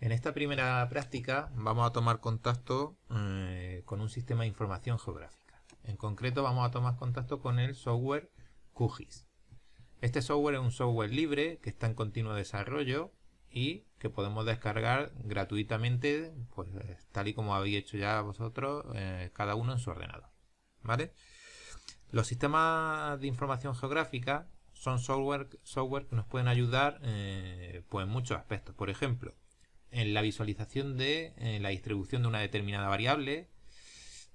En esta primera práctica vamos a tomar contacto con un sistema de información geográfica. En concreto vamos a tomar contacto con el software QGIS. Este software es un software libre que está en continuo desarrollo y que podemos descargar gratuitamente, pues tal y como habéis hecho ya vosotros, cada uno en su ordenador. ¿Vale? Los sistemas de información geográfica son software que nos pueden ayudar pues en muchos aspectos. Por ejemplo, en la visualización de la distribución de una determinada variable,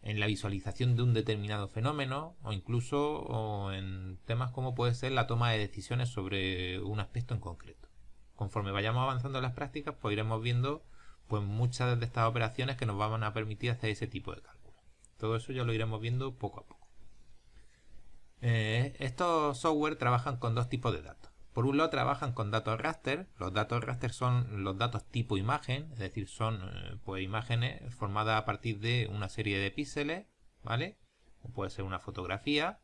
en la visualización de un determinado fenómeno o incluso en temas como puede ser la toma de decisiones sobre un aspecto en concreto. Conforme vayamos avanzando en las prácticas, pues iremos viendo pues muchas de estas operaciones que nos van a permitir hacer ese tipo de cálculos. Todo eso ya lo iremos viendo poco a poco. Estos software trabajan con dos tipos de datos. Por un lado trabajan con datos raster. Los datos raster son los datos tipo imagen, es decir, son pues imágenes formadas a partir de una serie de píxeles, ¿vale? O puede ser una fotografía,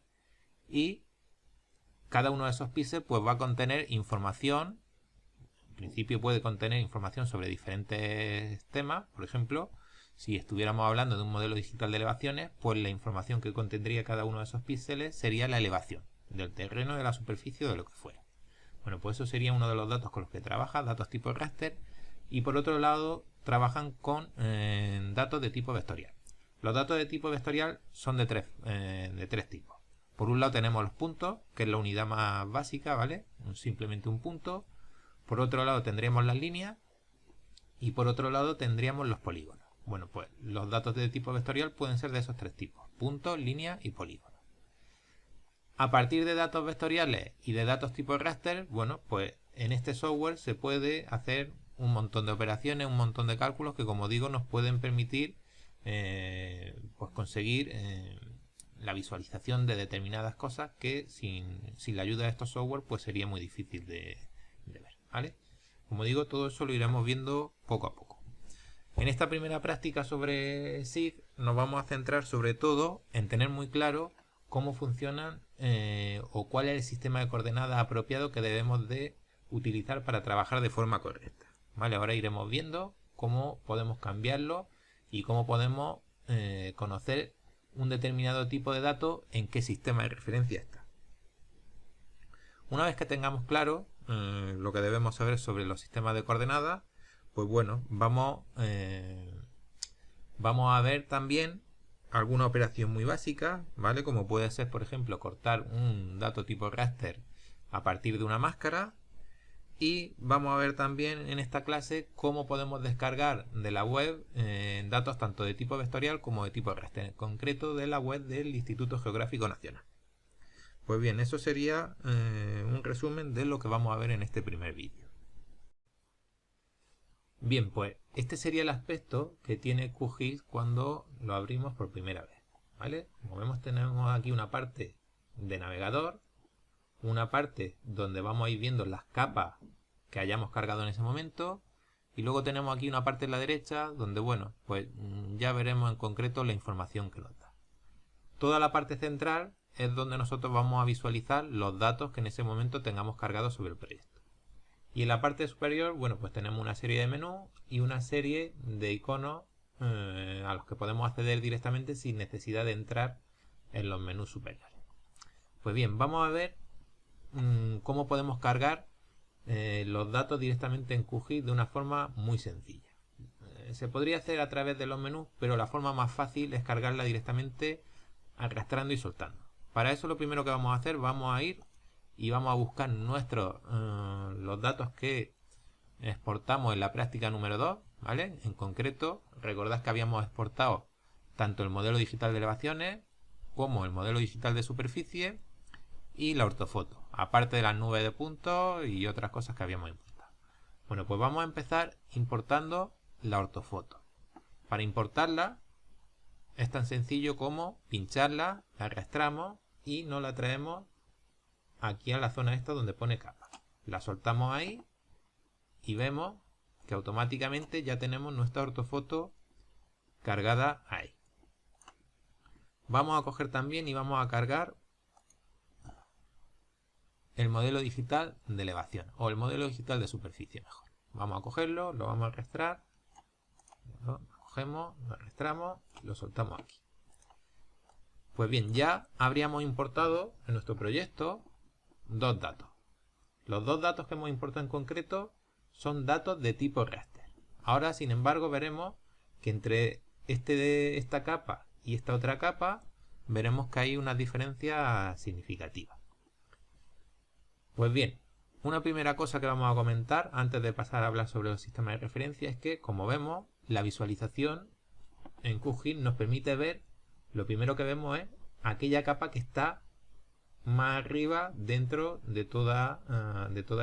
y cada uno de esos píxeles pues va a contener información. En principio puede contener información sobre diferentes temas. Por ejemplo, si estuviéramos hablando de un modelo digital de elevaciones, pues la información que contendría cada uno de esos píxeles sería la elevación del terreno, de la superficie o de lo que fuera. Bueno, pues eso sería uno de los datos con los que trabaja, datos tipo raster. Y por otro lado, trabajan con datos de tipo vectorial. Los datos de tipo vectorial son de tres tipos. Por un lado tenemos los puntos, que es la unidad más básica, ¿vale? Simplemente un punto. Por otro lado tendríamos las líneas. Y por otro lado tendríamos los polígonos. Bueno, pues los datos de tipo vectorial pueden ser de esos tres tipos: puntos, líneas y polígonos. A partir de datos vectoriales y de datos tipo raster, bueno, pues en este software se puede hacer un montón de operaciones, un montón de cálculos que, como digo, nos pueden permitir pues conseguir la visualización de determinadas cosas que sin la ayuda de estos software pues sería muy difícil de ver, ¿vale? Como digo, todo eso lo iremos viendo poco a poco. En esta primera práctica sobre SIG nos vamos a centrar sobre todo en tener muy claro cómo funcionan o cuál es el sistema de coordenadas apropiado que debemos de utilizar para trabajar de forma correcta. ¿Vale? Ahora iremos viendo cómo podemos cambiarlo y cómo podemos conocer un determinado tipo de dato en qué sistema de referencia está. Una vez que tengamos claro lo que debemos saber sobre los sistemas de coordenadas, pues bueno, vamos a ver también alguna operación muy básica, ¿vale? Como puede ser, por ejemplo, cortar un dato tipo raster a partir de una máscara. Y vamos a ver también en esta clase cómo podemos descargar de la web datos tanto de tipo vectorial como de tipo raster, en concreto de la web del Instituto Geográfico Nacional. Pues bien, eso sería un resumen de lo que vamos a ver en este primer vídeo. Bien, pues este sería el aspecto que tiene QGIS cuando lo abrimos por primera vez, ¿vale? Como vemos, tenemos aquí una parte de navegador, una parte donde vamos a ir viendo las capas que hayamos cargado en ese momento, y luego tenemos aquí una parte en la derecha donde, bueno, pues ya veremos en concreto la información que nos da. Toda la parte central es donde nosotros vamos a visualizar los datos que en ese momento tengamos cargados sobre el proyecto. Y en la parte superior, bueno, pues tenemos una serie de menús y una serie de iconos a los que podemos acceder directamente sin necesidad de entrar en los menús superiores. Pues bien, vamos a ver cómo podemos cargar los datos directamente en QGIS de una forma muy sencilla. Se podría hacer a través de los menús, pero la forma más fácil es cargarla directamente arrastrando y soltando. Para eso lo primero que vamos a hacer, vamos a ir y vamos a buscar los datos que exportamos en la práctica número 2, ¿vale? En concreto, recordad que habíamos exportado tanto el modelo digital de elevaciones como el modelo digital de superficie y la ortofoto, aparte de las nubes de puntos y otras cosas que habíamos importado. Bueno, pues vamos a empezar importando la ortofoto. Para importarla es tan sencillo como pincharla, la arrastramos y nos la traemos aquí a la zona esta donde pone capa. La soltamos ahí y vemos que automáticamente ya tenemos nuestra ortofoto cargada ahí. Vamos a coger también y vamos a cargar el modelo digital de elevación o el modelo digital de superficie mejor. Vamos a cogerlo, lo vamos a arrastrar, lo cogemos, lo arrastramos y lo soltamos aquí. Pues bien, ya habríamos importado en nuestro proyecto dos datos. Los dos datos que hemos importado en concreto son datos de tipo raster. Ahora, sin embargo, veremos que entre esta capa y esta otra capa veremos que hay una diferencia significativa. Pues bien, una primera cosa que vamos a comentar antes de pasar a hablar sobre los sistemas de referencia es que, como vemos, la visualización en QGIS nos permite ver, lo primero que vemos es aquella capa que está más arriba dentro de toda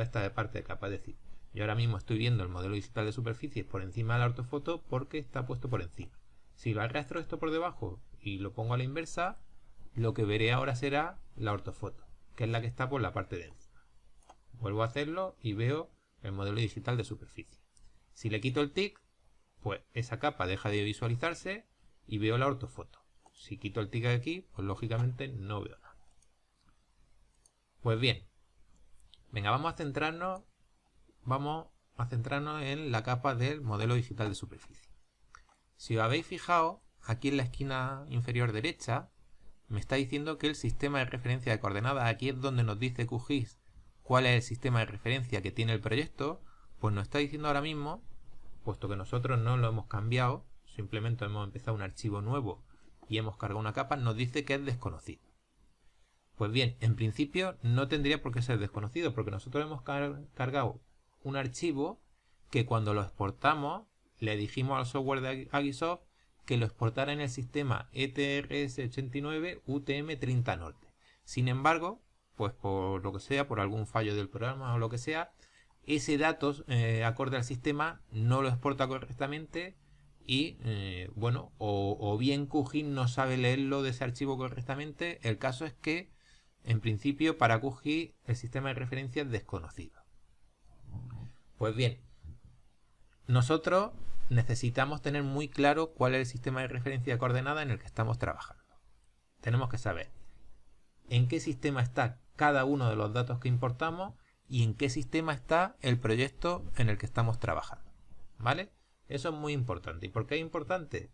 esta parte de capa. Es decir, yo ahora mismo estoy viendo el modelo digital de superficies por encima de la ortofoto porque está puesto por encima. Si lo arrastro esto por debajo y lo pongo a la inversa, lo que veré ahora será la ortofoto, que es la que está por la parte de encima. Vuelvo a hacerlo y veo el modelo digital de superficie. Si le quito el tick, pues esa capa deja de visualizarse y veo la ortofoto. Si quito el tick aquí, pues lógicamente no veo nada. Pues bien, venga, vamos a centrarnos en la capa del modelo digital de superficie. Si os habéis fijado, aquí en la esquina inferior derecha, me está diciendo que el sistema de referencia de coordenadas, aquí es donde nos dice QGIS cuál es el sistema de referencia que tiene el proyecto, pues nos está diciendo ahora mismo, puesto que nosotros no lo hemos cambiado, simplemente hemos empezado un archivo nuevo y hemos cargado una capa, nos dice que es desconocido. Pues bien, en principio no tendría por qué ser desconocido, porque nosotros hemos cargado un archivo que cuando lo exportamos le dijimos al software de Agisoft que lo exportara en el sistema ETRS89 UTM30 Norte. Sin embargo, pues por lo que sea, por algún fallo del programa o lo que sea, ese dato acorde al sistema no lo exporta correctamente y bueno, o bien QGIS no sabe leerlo de ese archivo correctamente. El caso es que en principio para QGIS el sistema de referencia es desconocido. Pues bien, nosotros necesitamos tener muy claro cuál es el sistema de referencia de coordenadas en el que estamos trabajando. Tenemos que saber en qué sistema está cada uno de los datos que importamos y en qué sistema está el proyecto en el que estamos trabajando. ¿Vale? Eso es muy importante. ¿Y por qué es importante?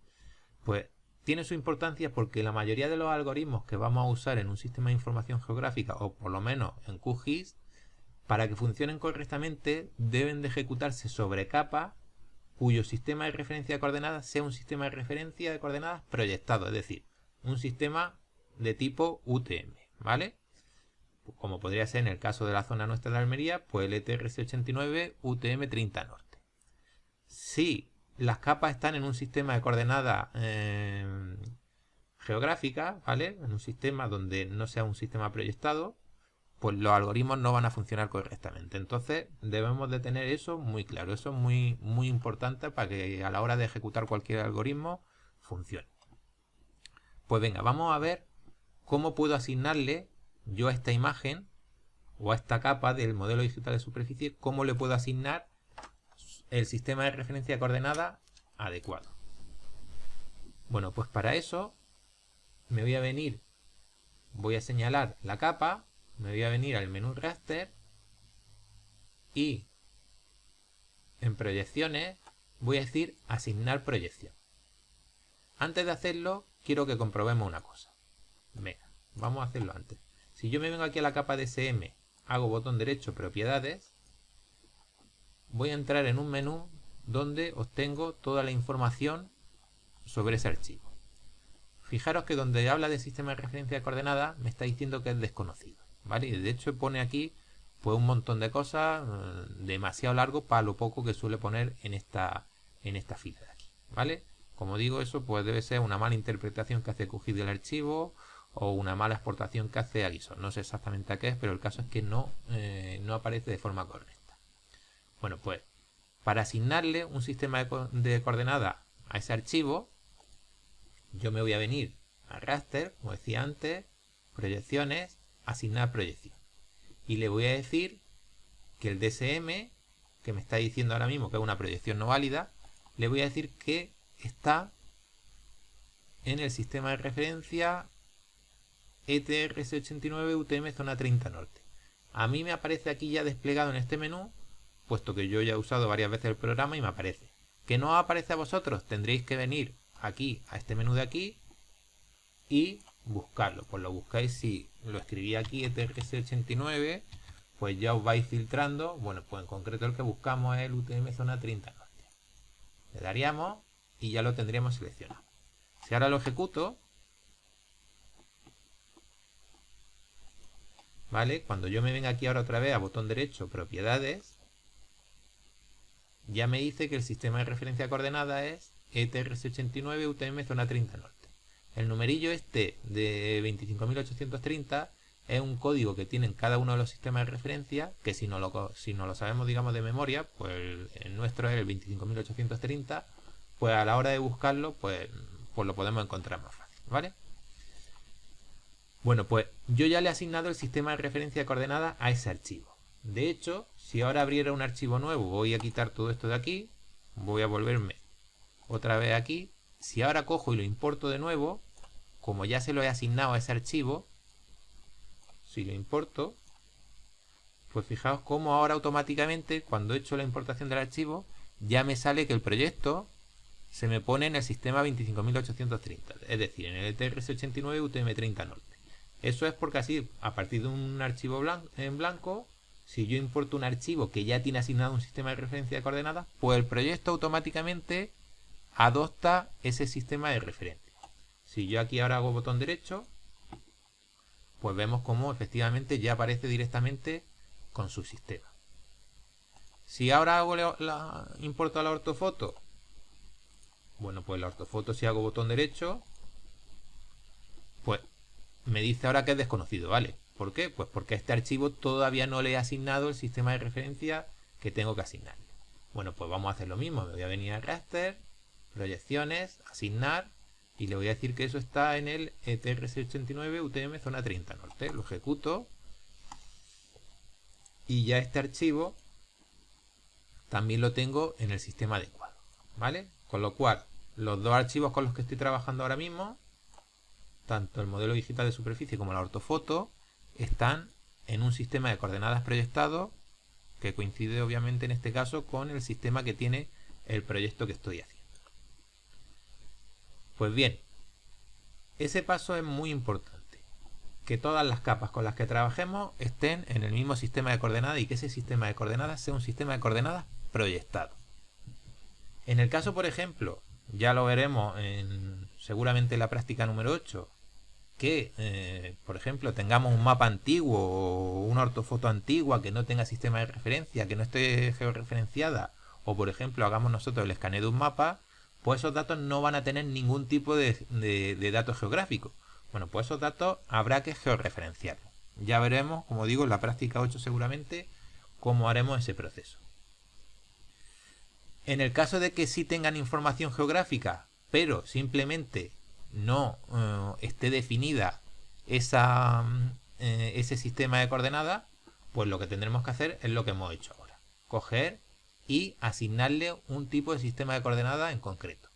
Pues tiene su importancia porque la mayoría de los algoritmos que vamos a usar en un sistema de información geográfica, o por lo menos en QGIS, para que funcionen correctamente deben de ejecutarse sobre capas cuyo sistema de referencia de coordenadas sea un sistema de referencia de coordenadas proyectado, es decir, un sistema de tipo UTM, ¿vale? Como podría ser en el caso de la zona nuestra de Almería, pues el ETRS89 UTM30 Norte. Si las capas están en un sistema de coordenadas geográficas, ¿vale? En un sistema donde no sea un sistema proyectado, pues los algoritmos no van a funcionar correctamente. Entonces debemos de tener eso muy claro. Eso es muy, muy importante para que a la hora de ejecutar cualquier algoritmo funcione. Pues venga, vamos a ver cómo puedo asignarle yo a esta imagen o a esta capa del modelo digital de superficie, cómo le puedo asignar el sistema de referencia de coordenadas adecuado. Bueno, pues para eso me voy a venir, voy a señalar la capa, me voy a venir al menú raster y en proyecciones voy a decir asignar proyección. Antes de hacerlo quiero que comprobemos una cosa. Venga, vamos a hacerlo antes. Si yo me vengo aquí a la capa de SM, hago botón derecho propiedades, voy a entrar en un menú donde obtengo toda la información sobre ese archivo. Fijaros que donde habla de sistema de referencia de coordenadas me está diciendo que es desconocido, ¿vale? Y de hecho pone aquí pues un montón de cosas demasiado largo para lo poco que suele poner en esta fila de aquí, ¿vale? Como digo, eso pues debe ser una mala interpretación que hace QGIS del archivo o una mala exportación que hace Agisoft. No sé exactamente a qué es, pero el caso es que no aparece de forma correcta. Bueno, pues para asignarle un sistema de coordenadas a ese archivo, yo me voy a venir a raster, como decía antes, proyecciones, asignar proyección. Y le voy a decir que el DSM, que me está diciendo ahora mismo que es una proyección no válida, le voy a decir que está en el sistema de referencia ETRS89 UTM zona 30 norte. A mí me aparece aquí ya desplegado en este menú puesto que yo ya he usado varias veces el programa y me aparece. ¿Que no aparece a vosotros? Tendréis que venir aquí, a este menú de aquí, y buscarlo. Pues lo buscáis, si lo escribí aquí, ETRS89, pues ya os vais filtrando. Bueno, pues en concreto el que buscamos es el UTM Zona 30 Norte. Le daríamos y ya lo tendríamos seleccionado. Si ahora lo ejecuto, ¿vale? Cuando yo me venga aquí ahora otra vez a botón derecho, propiedades, ya me dice que el sistema de referencia coordenada es ETRS89 UTM Zona 30 Norte. El numerillo este de 25.830 es un código que tienen cada uno de los sistemas de referencia, que si no lo sabemos, digamos, de memoria, pues el nuestro es el 25.830, pues a la hora de buscarlo, pues lo podemos encontrar más fácil, ¿vale? Bueno, pues yo ya le he asignado el sistema de referencia de coordenadas a ese archivo. De hecho, si ahora abriera un archivo nuevo, voy a quitar todo esto de aquí, voy a volverme otra vez aquí. Si ahora cojo y lo importo de nuevo, como ya se lo he asignado a ese archivo, si lo importo, pues fijaos cómo ahora automáticamente, cuando he hecho la importación del archivo, ya me sale que el proyecto se me pone en el sistema 25.830, es decir, en el ETRS89 UTM30 Norte. Eso es porque así, a partir de un archivo en blanco, si yo importo un archivo que ya tiene asignado un sistema de referencia de coordenadas, pues el proyecto automáticamente adopta ese sistema de referencia. Si yo aquí ahora hago botón derecho, pues vemos cómo efectivamente ya aparece directamente con su sistema. Si ahora hago importo a la ortofoto, bueno, pues la ortofoto, si hago botón derecho, pues me dice ahora que es desconocido, ¿vale? ¿Por qué? Pues porque a este archivo todavía no le he asignado el sistema de referencia que tengo que asignarle. Bueno, pues vamos a hacer lo mismo. Me voy a venir a raster, proyecciones, asignar, y le voy a decir que eso está en el ETRS89 UTM Zona 30 Norte. Lo ejecuto y ya este archivo también lo tengo en el sistema adecuado, ¿vale? Con lo cual, los dos archivos con los que estoy trabajando ahora mismo, tanto el modelo digital de superficie como la ortofoto, están en un sistema de coordenadas proyectado que coincide obviamente en este caso con el sistema que tiene el proyecto que estoy haciendo. Pues bien, ese paso es muy importante, que todas las capas con las que trabajemos estén en el mismo sistema de coordenadas y que ese sistema de coordenadas sea un sistema de coordenadas proyectado. En el caso, por ejemplo, ya lo veremos seguramente en la práctica número 8, que, por ejemplo, tengamos un mapa antiguo o una ortofoto antigua que no tenga sistema de referencia, que no esté georreferenciada, o por ejemplo hagamos nosotros el escaneo de un mapa, pues esos datos no van a tener ningún tipo de datos geográficos. Bueno, pues esos datos habrá que georreferenciarlos. Ya veremos, como digo, en la práctica 8 seguramente, cómo haremos ese proceso. En el caso de que sí tengan información geográfica, pero simplemente no esté definida ese sistema de coordenadas, pues lo que tendremos que hacer es lo que hemos hecho ahora. Coger y asignarle un tipo de sistema de coordenadas en concreto.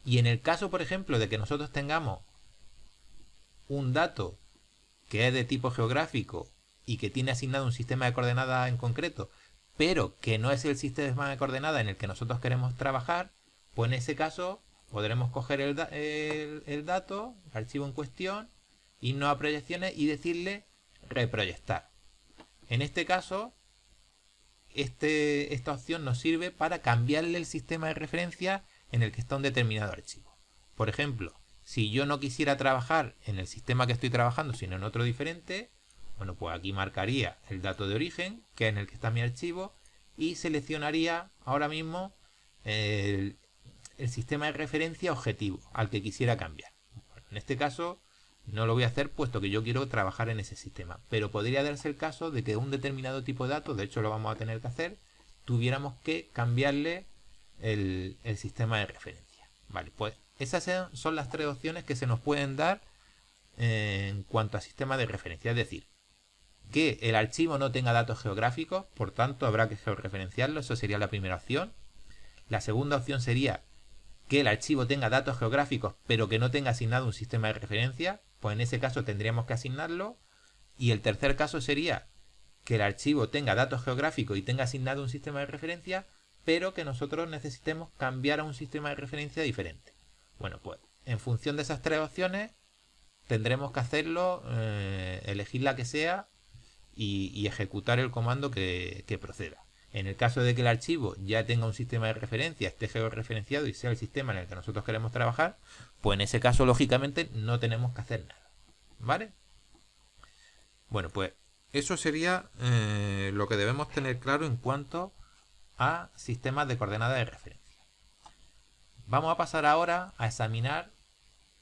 Y en el caso, por ejemplo, de que nosotros tengamos un dato que es de tipo geográfico y que tiene asignado un sistema de coordenadas en concreto, pero que no es el sistema de coordenadas en el que nosotros queremos trabajar, pues en ese caso podremos coger el dato, el archivo en cuestión, irnos a proyecciones y decirle reproyectar. En este caso, esta opción nos sirve para cambiarle el sistema de referencia en el que está un determinado archivo. Por ejemplo, si yo no quisiera trabajar en el sistema que estoy trabajando, sino en otro diferente, bueno, pues aquí marcaría el dato de origen, que es en el que está mi archivo, y seleccionaría ahora mismo el sistema de referencia objetivo al que quisiera cambiar. Bueno, en este caso no lo voy a hacer puesto que yo quiero trabajar en ese sistema, pero podría darse el caso de que un determinado tipo de datos, de hecho lo vamos a tener que hacer, tuviéramos que cambiarle el sistema de referencia. Vale, pues esas son las tres opciones que se nos pueden dar en cuanto a sistema de referencia, es decir, que el archivo no tenga datos geográficos, por tanto habrá que georreferenciarlo, eso sería la primera opción. La segunda opción sería que el archivo tenga datos geográficos pero que no tenga asignado un sistema de referencia, pues en ese caso tendríamos que asignarlo. Y el tercer caso sería que el archivo tenga datos geográficos y tenga asignado un sistema de referencia, pero que nosotros necesitemos cambiar a un sistema de referencia diferente. Bueno, pues en función de esas tres opciones tendremos que hacerlo, elegir la que sea y ejecutar el comando que proceda. En el caso de que el archivo ya tenga un sistema de referencia, esté georreferenciado y sea el sistema en el que nosotros queremos trabajar, pues en ese caso lógicamente no tenemos que hacer nada. ¿Vale? Bueno, pues eso sería lo que debemos tener claro en cuanto a sistemas de coordenadas de referencia. Vamos a pasar ahora a examinar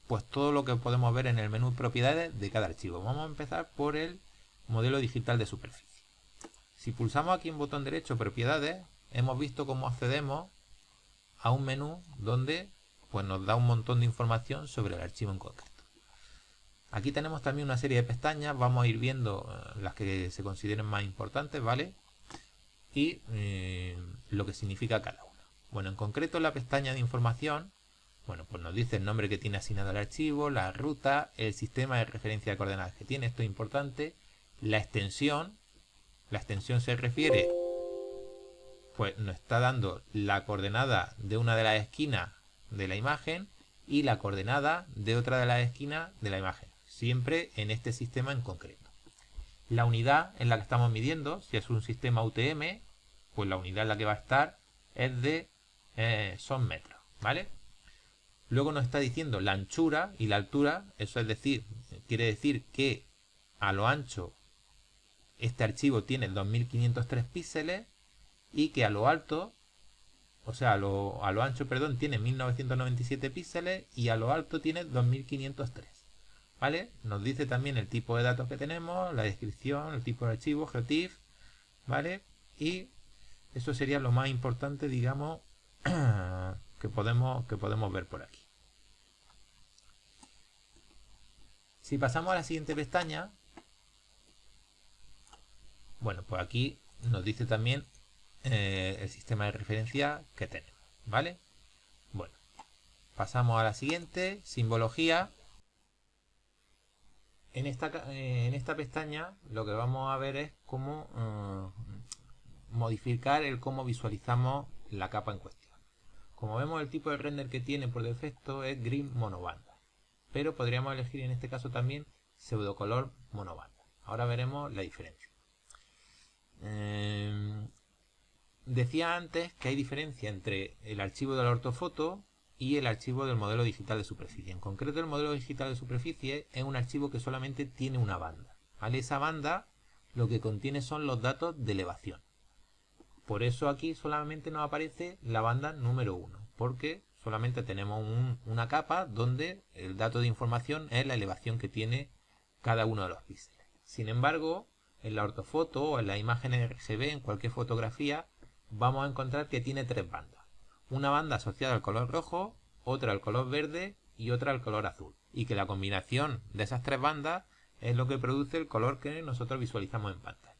pues todo lo que podemos ver en el menú propiedades de cada archivo. Vamos a empezar por el modelo digital de superficie. Si pulsamos aquí en botón derecho propiedades, hemos visto cómo accedemos a un menú donde pues nos da un montón de información sobre el archivo en concreto. Aquí tenemos también una serie de pestañas, vamos a ir viendo las que se consideren más importantes, ¿vale? Y lo que significa cada una. Bueno, en concreto la pestaña de información, bueno, pues nos dice el nombre que tiene asignado el archivo, la ruta, el sistema de referencia de coordenadas que tiene, esto es importante, la extensión se refiere, pues nos está dando la coordenada de una de las esquinas de la imagen y la coordenada de otra de las esquinas de la imagen, siempre en este sistema en concreto. La unidad en la que estamos midiendo, si es un sistema UTM, pues la unidad en la que va a estar es de son metros, ¿vale? Luego nos está diciendo la anchura y la altura, eso es decir, quiere decir que a lo ancho este archivo tiene 2503 píxeles y que a lo alto, o sea, a lo ancho, perdón, tiene 1997 píxeles y a lo alto tiene 2503. ¿Vale? Nos dice también el tipo de datos que tenemos, la descripción, el tipo de archivo, GeoTIFF, ¿vale? Y eso sería lo más importante, digamos, que podemos ver por aquí. Si pasamos a la siguiente pestaña, bueno, pues aquí nos dice también el sistema de referencia que tenemos, ¿vale? Bueno, pasamos a la siguiente, simbología. En esta pestaña lo que vamos a ver es cómo modificar cómo visualizamos la capa en cuestión. Como vemos, el tipo de render que tiene por defecto es gris monobanda, pero podríamos elegir en este caso también pseudocolor monobanda. Ahora veremos la diferencia. Decía antes que hay diferencia entre el archivo de la ortofoto y el archivo del modelo digital de superficie. En concreto, el modelo digital de superficie es un archivo que solamente tiene una banda, ¿vale? Esa banda lo que contiene son los datos de elevación. Por eso aquí solamente nos aparece la banda número 1, porque solamente tenemos una capa donde el dato de información es la elevación que tiene cada uno de los píxeles. Sin embargo, en la ortofoto o en las imágenes RGB, en cualquier fotografía, vamos a encontrar que tiene tres bandas. Una banda asociada al color rojo, otra al color verde y otra al color azul. Y que la combinación de esas tres bandas es lo que produce el color que nosotros visualizamos en pantalla.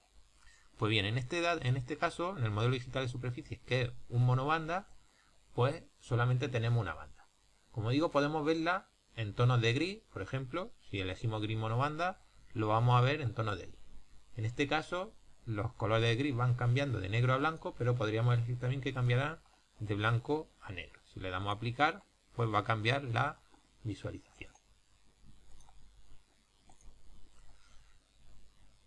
Pues bien, en este caso, en el modelo digital de superficie, que es un monobanda, pues solamente tenemos una banda. Como digo, podemos verla en tonos de gris, por ejemplo, si elegimos gris monobanda, lo vamos a ver en tonos de gris. En este caso, los colores de gris van cambiando de negro a blanco, pero podríamos elegir también que cambiarán de blanco a negro. Si le damos a aplicar, pues va a cambiar la visualización.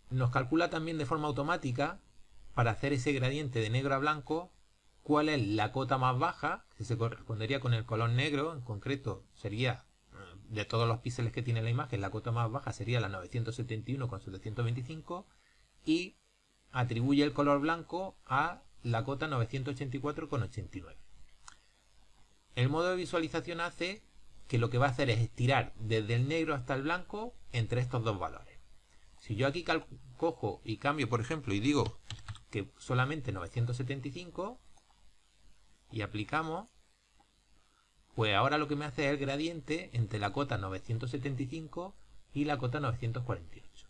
Nos calcula también de forma automática, para hacer ese gradiente de negro a blanco, cuál es la cota más baja, que se correspondería con el color negro. En concreto sería, de todos los píxeles que tiene la imagen, la cota más baja sería la 971,725 y atribuye el color blanco a la cota 984,89. El modo de visualización hace que lo que va a hacer es estirar desde el negro hasta el blanco entre estos dos valores. Si yo aquí cojo y cambio, por ejemplo, y digo que solamente 975 y aplicamos, pues ahora lo que me hace es el gradiente entre la cota 975 y la cota 948.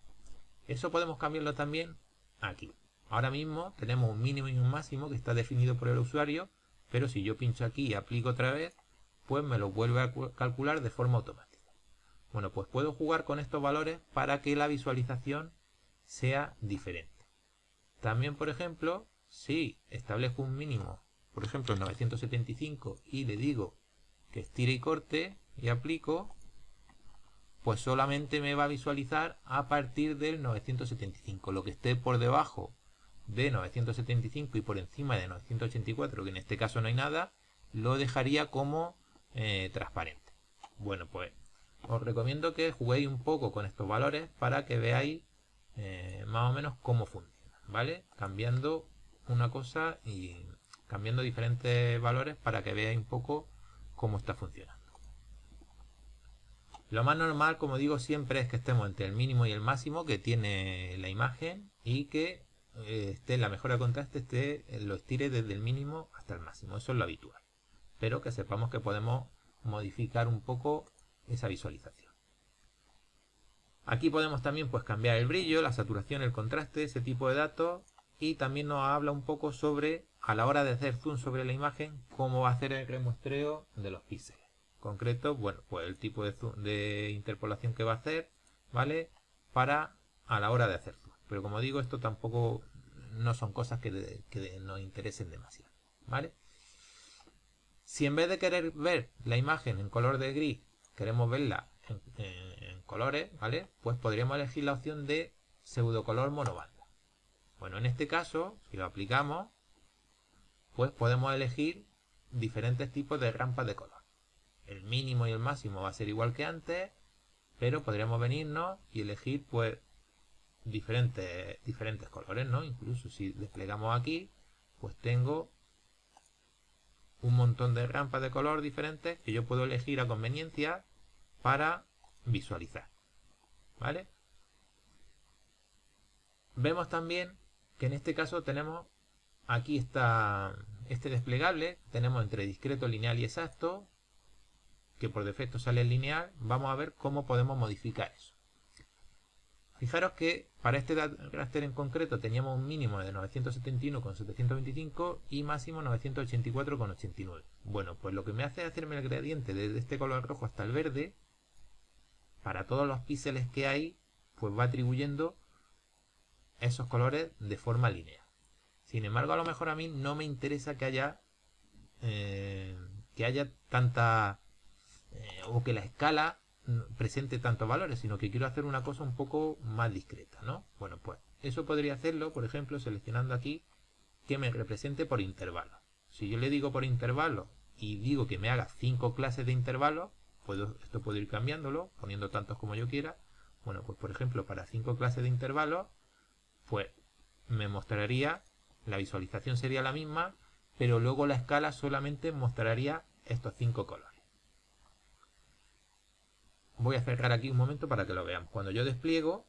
Eso podemos cambiarlo también aquí. Ahora mismo tenemos un mínimo y un máximo que está definido por el usuario, pero si yo pincho aquí y aplico otra vez, pues me lo vuelve a calcular de forma automática. Bueno, pues puedo jugar con estos valores para que la visualización sea diferente. También, por ejemplo, si establezco un mínimo, por ejemplo, en 975 y le digo que estire y corte y aplico, pues solamente me va a visualizar a partir del 975. Lo que esté por debajo de 975 y por encima de 984, que en este caso no hay nada, lo dejaría como transparente. Bueno, pues os recomiendo que juguéis un poco con estos valores para que veáis más o menos cómo funciona, ¿vale? Cambiando una cosa y cambiando diferentes valores para que veáis un poco cómo está funcionando. Lo más normal, como digo siempre, es que estemos entre el mínimo y el máximo que tiene la imagen y que esté la mejora de contraste, lo estire desde el mínimo hasta el máximo. Eso es lo habitual. Pero que sepamos que podemos modificar un poco esa visualización. Aquí podemos también pues cambiar el brillo, la saturación, el contraste, ese tipo de datos. Y también nos habla un poco sobre, a la hora de hacer zoom sobre la imagen, cómo va a hacer el remuestreo de los píxeles. Concreto, bueno, pues el tipo de interpolación que va a hacer, ¿vale? Para a la hora de hacer zoom. Pero como digo, esto tampoco no son cosas que nos interesen demasiado, ¿vale? Si en vez de querer ver la imagen en color de gris, queremos verla en colores, ¿vale? Pues podríamos elegir la opción de pseudocolor monobanda. Bueno, en este caso, si lo aplicamos, pues podemos elegir diferentes tipos de rampas de color. El mínimo y el máximo va a ser igual que antes, pero podríamos venirnos y elegir pues diferentes colores, ¿no? Incluso si desplegamos aquí, pues tengo un montón de rampas de color diferentes que yo puedo elegir a conveniencia para visualizar, ¿vale? Vemos también que en este caso tenemos, aquí está este desplegable, tenemos entre discreto, lineal y exacto, que por defecto sale en lineal. Vamos a ver cómo podemos modificar eso. Fijaros que para este raster en concreto teníamos un mínimo de 971,725 y máximo 984,89. Bueno, pues lo que me hace es hacerme el gradiente desde este color rojo hasta el verde. Para todos los píxeles que hay, pues va atribuyendo esos colores de forma lineal. Sin embargo, a lo mejor a mí no me interesa que haya tanta o que la escala presente tantos valores, sino que quiero hacer una cosa un poco más discreta, ¿no? Bueno, pues eso podría hacerlo, por ejemplo, seleccionando aquí que me represente por intervalos. Si yo le digo por intervalos y digo que me haga 5 clases de intervalos, esto puedo ir cambiándolo, poniendo tantos como yo quiera. Bueno, pues por ejemplo, para 5 clases de intervalos, pues me mostraría, la visualización sería la misma, pero luego la escala solamente mostraría estos 5 colores. Voy a cerrar aquí un momento para que lo veamos. Cuando yo despliego,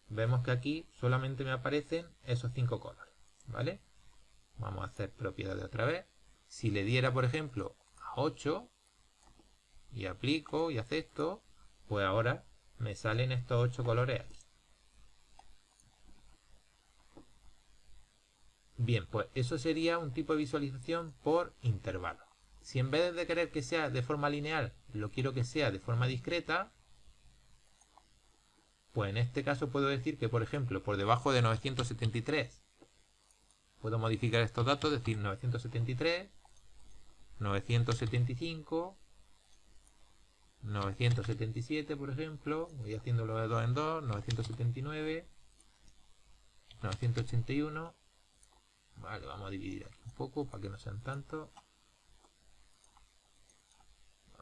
vemos que aquí solamente me aparecen esos 5 colores, ¿vale? Vamos a hacer propiedades otra vez. Si le diera, por ejemplo, a 8 y aplico y acepto, pues ahora me salen estos 8 colores aquí. Bien, pues eso sería un tipo de visualización por intervalo. Si en vez de querer que sea de forma lineal, lo quiero que sea de forma discreta, pues en este caso puedo decir que, por ejemplo, por debajo de 973, puedo modificar estos datos, decir 973, 975, 977, por ejemplo, voy haciéndolo de 2 en 2, 979, 981, vale, vamos a dividir aquí un poco para que no sean tantos.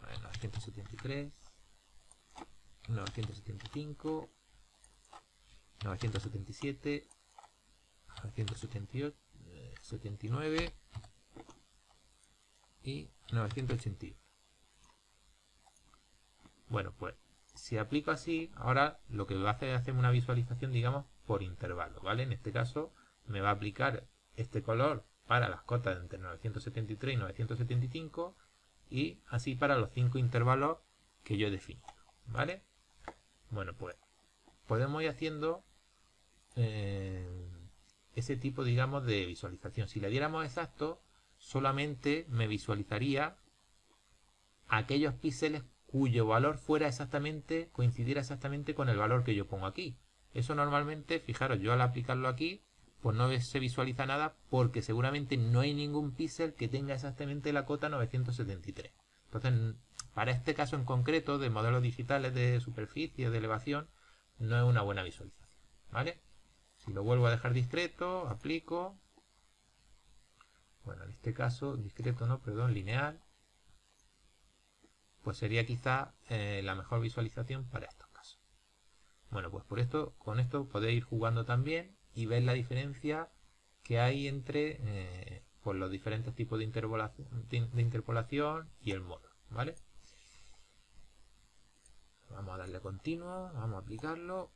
973, 975, 977, 978, 79 y 981. Bueno, pues si aplico así, ahora lo que va a hacer es hacerme una visualización, digamos, por intervalo, ¿vale? En este caso me va a aplicar este color para las cotas entre 973 y 975 y así para los 5 intervalos que yo he definido, ¿vale? Bueno, pues podemos ir haciendo ese tipo, digamos, de visualización. Si le diéramos exacto, solamente me visualizaría aquellos píxeles cuyo valor coincidiera exactamente con el valor que yo pongo aquí. Eso normalmente, fijaros, yo al aplicarlo aquí, pues no se visualiza nada porque seguramente no hay ningún píxel que tenga exactamente la cota 973. Entonces, para este caso en concreto de modelos digitales de superficie, de elevación, no es una buena visualización, ¿vale? Si lo vuelvo a dejar discreto, aplico. Bueno, en este caso, discreto no, perdón, lineal. Pues sería quizá la mejor visualización para estos casos. Bueno, pues con esto podéis ir jugando también y ver la diferencia que hay entre pues los diferentes tipos de interpolación y el modo, ¿vale? Vamos a darle continuo, vamos a aplicarlo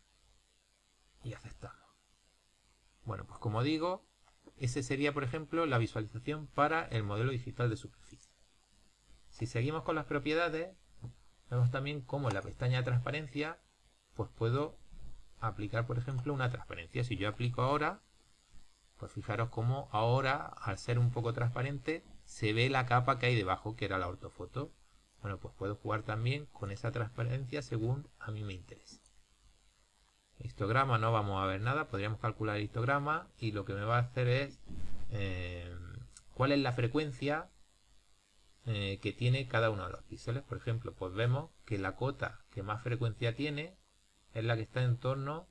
y aceptamos. Bueno, pues como digo, ese sería, por ejemplo, la visualización para el modelo digital de superficie. Si seguimos con las propiedades, vemos también cómo en la pestaña de transparencia, pues puedo aplicar, por ejemplo, una transparencia. Si yo aplico ahora, pues fijaros cómo ahora, al ser un poco transparente, se ve la capa que hay debajo, que era la ortofoto. Bueno, pues puedo jugar también con esa transparencia según a mí me interese. Histograma no vamos a ver nada, podríamos calcular el histograma y lo que me va a hacer es cuál es la frecuencia que tiene cada uno de los píxeles. Por ejemplo, pues vemos que la cota que más frecuencia tiene es la que está en torno,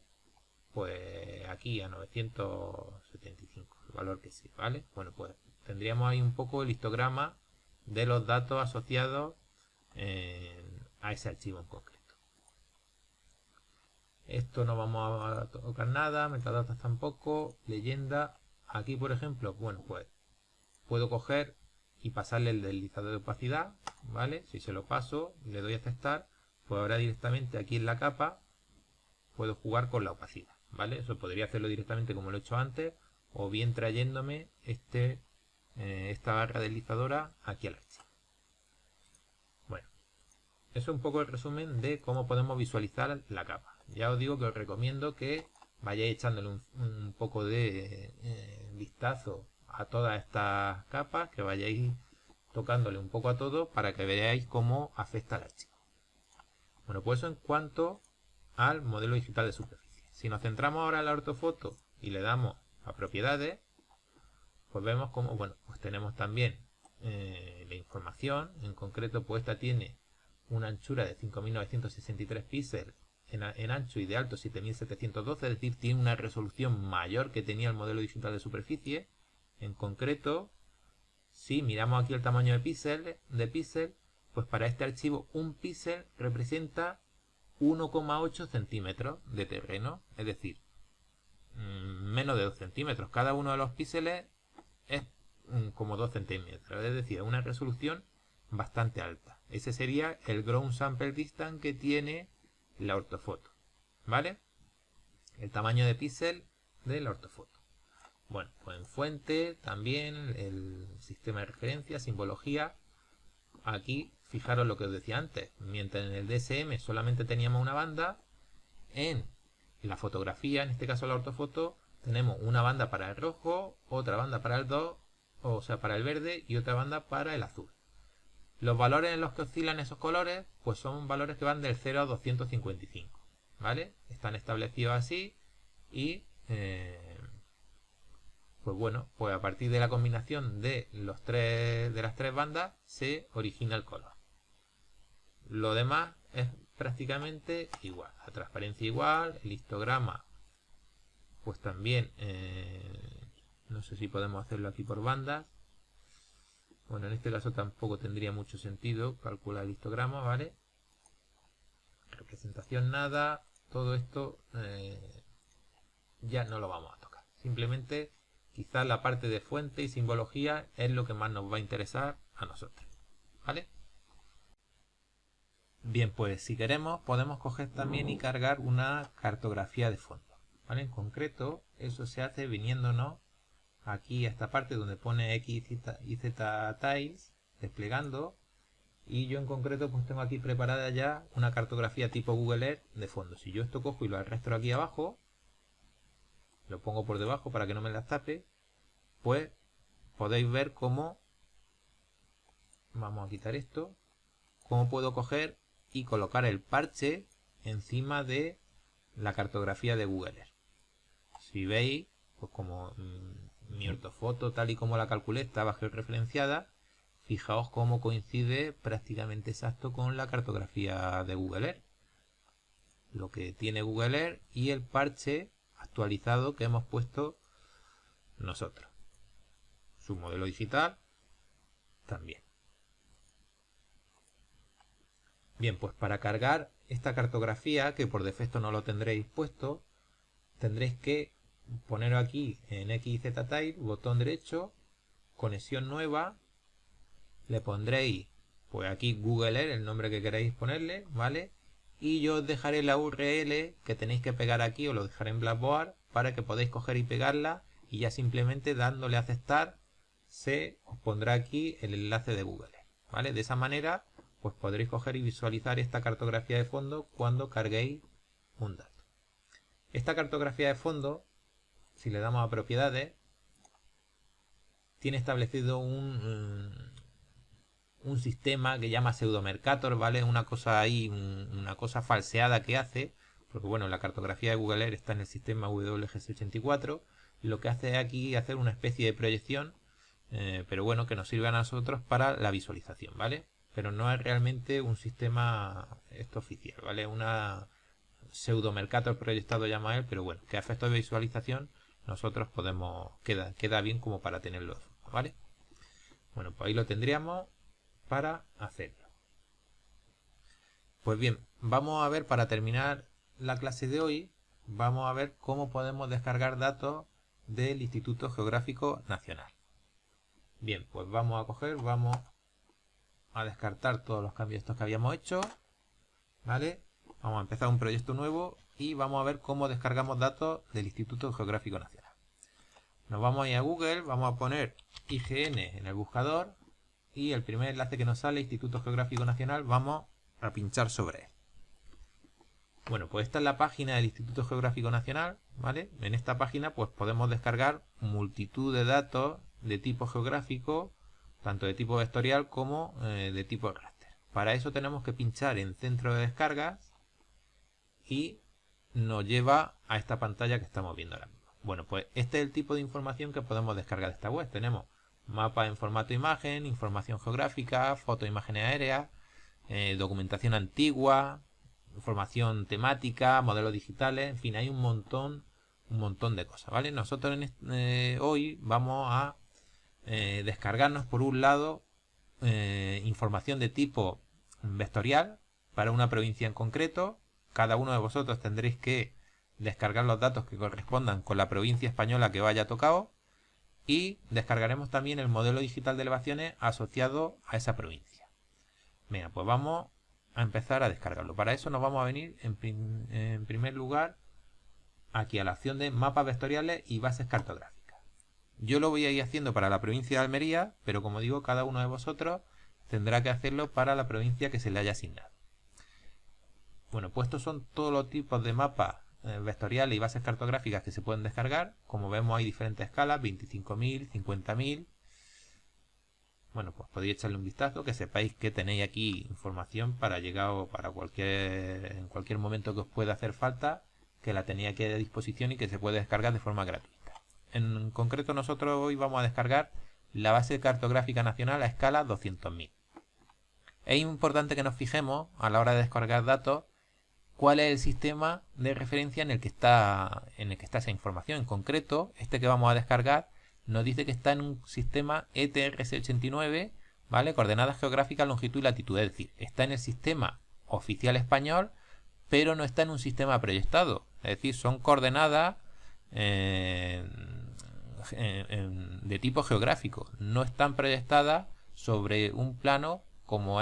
pues aquí a 975, el valor que sea, ¿vale? Bueno, pues tendríamos ahí un poco el histograma de los datos asociados a ese archivo en concreto. Esto no vamos a tocar nada, metadatos tampoco, leyenda. Aquí, por ejemplo, bueno, pues puedo coger y pasarle el deslizador de opacidad, ¿vale? Si se lo paso, le doy a aceptar, pues ahora directamente aquí en la capa puedo jugar con la opacidad, ¿vale? Eso podría hacerlo directamente como lo he hecho antes, o bien trayéndome esta barra deslizadora aquí al archivo. Bueno, eso es un poco el resumen de cómo podemos visualizar la capa. Ya os digo que os recomiendo que vayáis echándole un poco de vistazo a todas estas capas, que vayáis tocándole un poco a todo para que veáis cómo afecta al archivo. Bueno, pues eso en cuanto al modelo digital de superficie. Si nos centramos ahora en la ortofoto y le damos a propiedades, pues vemos como, bueno, pues tenemos también la información. En concreto, pues esta tiene una anchura de 5.963 píxeles en ancho y de alto 7.712, es decir, tiene una resolución mayor que tenía el modelo digital de superficie. En concreto, si miramos aquí el tamaño de píxel, pues para este archivo un píxel representa 1,8 centímetros de terreno, es decir, menos de 2 centímetros. Cada uno de los píxeles es como 2 centímetros, es decir, una resolución bastante alta. Ese sería el ground sample distance que tiene la ortofoto, ¿vale? El tamaño de píxel de la ortofoto. Bueno, pues en fuente también el sistema de referencia, simbología. Aquí fijaros lo que os decía antes, mientras en el DSM solamente teníamos una banda, en la fotografía, en este caso la ortofoto, tenemos una banda para el rojo, otra banda para el 2, o sea para el verde, y otra banda para el azul. Los valores en los que oscilan esos colores, pues son valores que van del 0 a 255, ¿vale? Están establecidos así y pues bueno, pues a partir de la combinación de las tres bandas se origina el color. Lo demás es prácticamente igual, la transparencia igual, el histograma pues también, no sé si podemos hacerlo aquí por bandas. Bueno, en este caso tampoco tendría mucho sentido calcular el histograma, ¿vale? Representación nada, todo esto ya no lo vamos a tocar. Simplemente quizás la parte de fuente y simbología es lo que más nos va a interesar a nosotros, ¿vale? Bien, pues si queremos podemos coger también y cargar una cartografía de fondo, ¿vale? En concreto, eso se hace viniéndonos aquí a esta parte donde pone X y Z tiles, desplegando, y yo en concreto pues tengo aquí preparada ya una cartografía tipo Google Earth de fondo. Si yo esto cojo y lo arrastro aquí abajo, lo pongo por debajo para que no me las tape, pues podéis ver cómo, vamos a quitar esto, cómo puedo coger y colocar el parche encima de la cartografía de Google Earth. Si veis, Pues como mi ortofoto tal y como la calculé estaba georreferenciada, fijaos cómo coincide prácticamente exacto con la cartografía de Google Earth. Lo que tiene Google Earth y el parche actualizado que hemos puesto nosotros. Su modelo digital también. Bien, pues para cargar esta cartografía, que por defecto no lo tendréis puesto, tendréis que poner aquí en XZTile, botón derecho, conexión nueva, le pondréis pues aquí Google Earth, el nombre que queráis ponerle, ¿vale? Y yo os dejaré la URL que tenéis que pegar aquí, os lo dejaré en Blackboard para que podáis coger y pegarla, y ya simplemente dándole a aceptar se os pondrá aquí el enlace de Google Earth, ¿vale? De esa manera pues podréis coger y visualizar esta cartografía de fondo cuando carguéis un dato. Esta cartografía de fondo, si le damos a propiedades, tiene establecido un sistema que llama pseudomercator, ¿vale? Una cosa ahí, una cosa falseada que hace, porque bueno, la cartografía de Google Earth está en el sistema WGS84, y lo que hace aquí es hacer una especie de proyección, pero bueno, que nos sirve a nosotros para la visualización, ¿vale? Pero no es realmente un sistema esto oficial, ¿vale? Una pseudomercator proyectado llama él, pero bueno, que a efectos de visualización nosotros podemos, queda bien como para tenerlo, ¿vale? Bueno, pues ahí lo tendríamos para hacerlo. Pues bien, vamos a ver, para terminar la clase de hoy, vamos a ver cómo podemos descargar datos del Instituto Geográfico Nacional. Bien, pues vamos a descartar todos los cambios estos que habíamos hecho, ¿vale? Vamos a empezar un proyecto nuevo y vamos a ver cómo descargamos datos del Instituto Geográfico Nacional. Nos vamos a ir a Google, vamos a poner IGN en el buscador y el primer enlace que nos sale, Instituto Geográfico Nacional, vamos a pinchar sobre él. Bueno, pues esta es la página del Instituto Geográfico Nacional, ¿vale? En esta página pues podemos descargar multitud de datos de tipo geográfico, tanto de tipo vectorial como de tipo raster. Para eso tenemos que pinchar en centro de descargas y nos lleva a esta pantalla que estamos viendo ahora mismo. Bueno, pues este es el tipo de información que podemos descargar de esta web. Tenemos mapa en formato imagen, información geográfica, foto e imágenes aéreas, documentación antigua, información temática, modelos digitales, en fin, hay un montón de cosas, ¿vale? Nosotros hoy vamos a descargarnos por un lado información de tipo vectorial para una provincia en concreto. Cada uno de vosotros tendréis que descargar los datos que correspondan con la provincia española que vaya tocado, y descargaremos también el modelo digital de elevaciones asociado a esa provincia. Venga, pues vamos a empezar a descargarlo. Para eso nos vamos a venir en primer lugar aquí a la opción de mapas vectoriales y bases cartográficas. Yo lo voy a ir haciendo para la provincia de Almería, pero como digo, cada uno de vosotros tendrá que hacerlo para la provincia que se le haya asignado. Bueno, pues estos son todos los tipos de mapas vectoriales y bases cartográficas que se pueden descargar. Como vemos, hay diferentes escalas, 25.000, 50.000. Bueno, pues podéis echarle un vistazo, que sepáis que tenéis aquí información para llegar o para en cualquier momento que os pueda hacer falta, que la tenéis aquí a disposición y que se puede descargar de forma gratuita. En concreto, nosotros hoy vamos a descargar la base cartográfica nacional a escala 200.000. Es importante que nos fijemos a la hora de descargar datos cuál es el sistema de referencia en el que está esa información. En concreto, este que vamos a descargar nos dice que está en un sistema ETRC89, ¿vale? Coordenadas geográficas, longitud y latitud. Es decir, está en el sistema oficial español, pero no está en un sistema proyectado. Es decir, son coordenadas de tipo geográfico. No están proyectadas sobre un plano como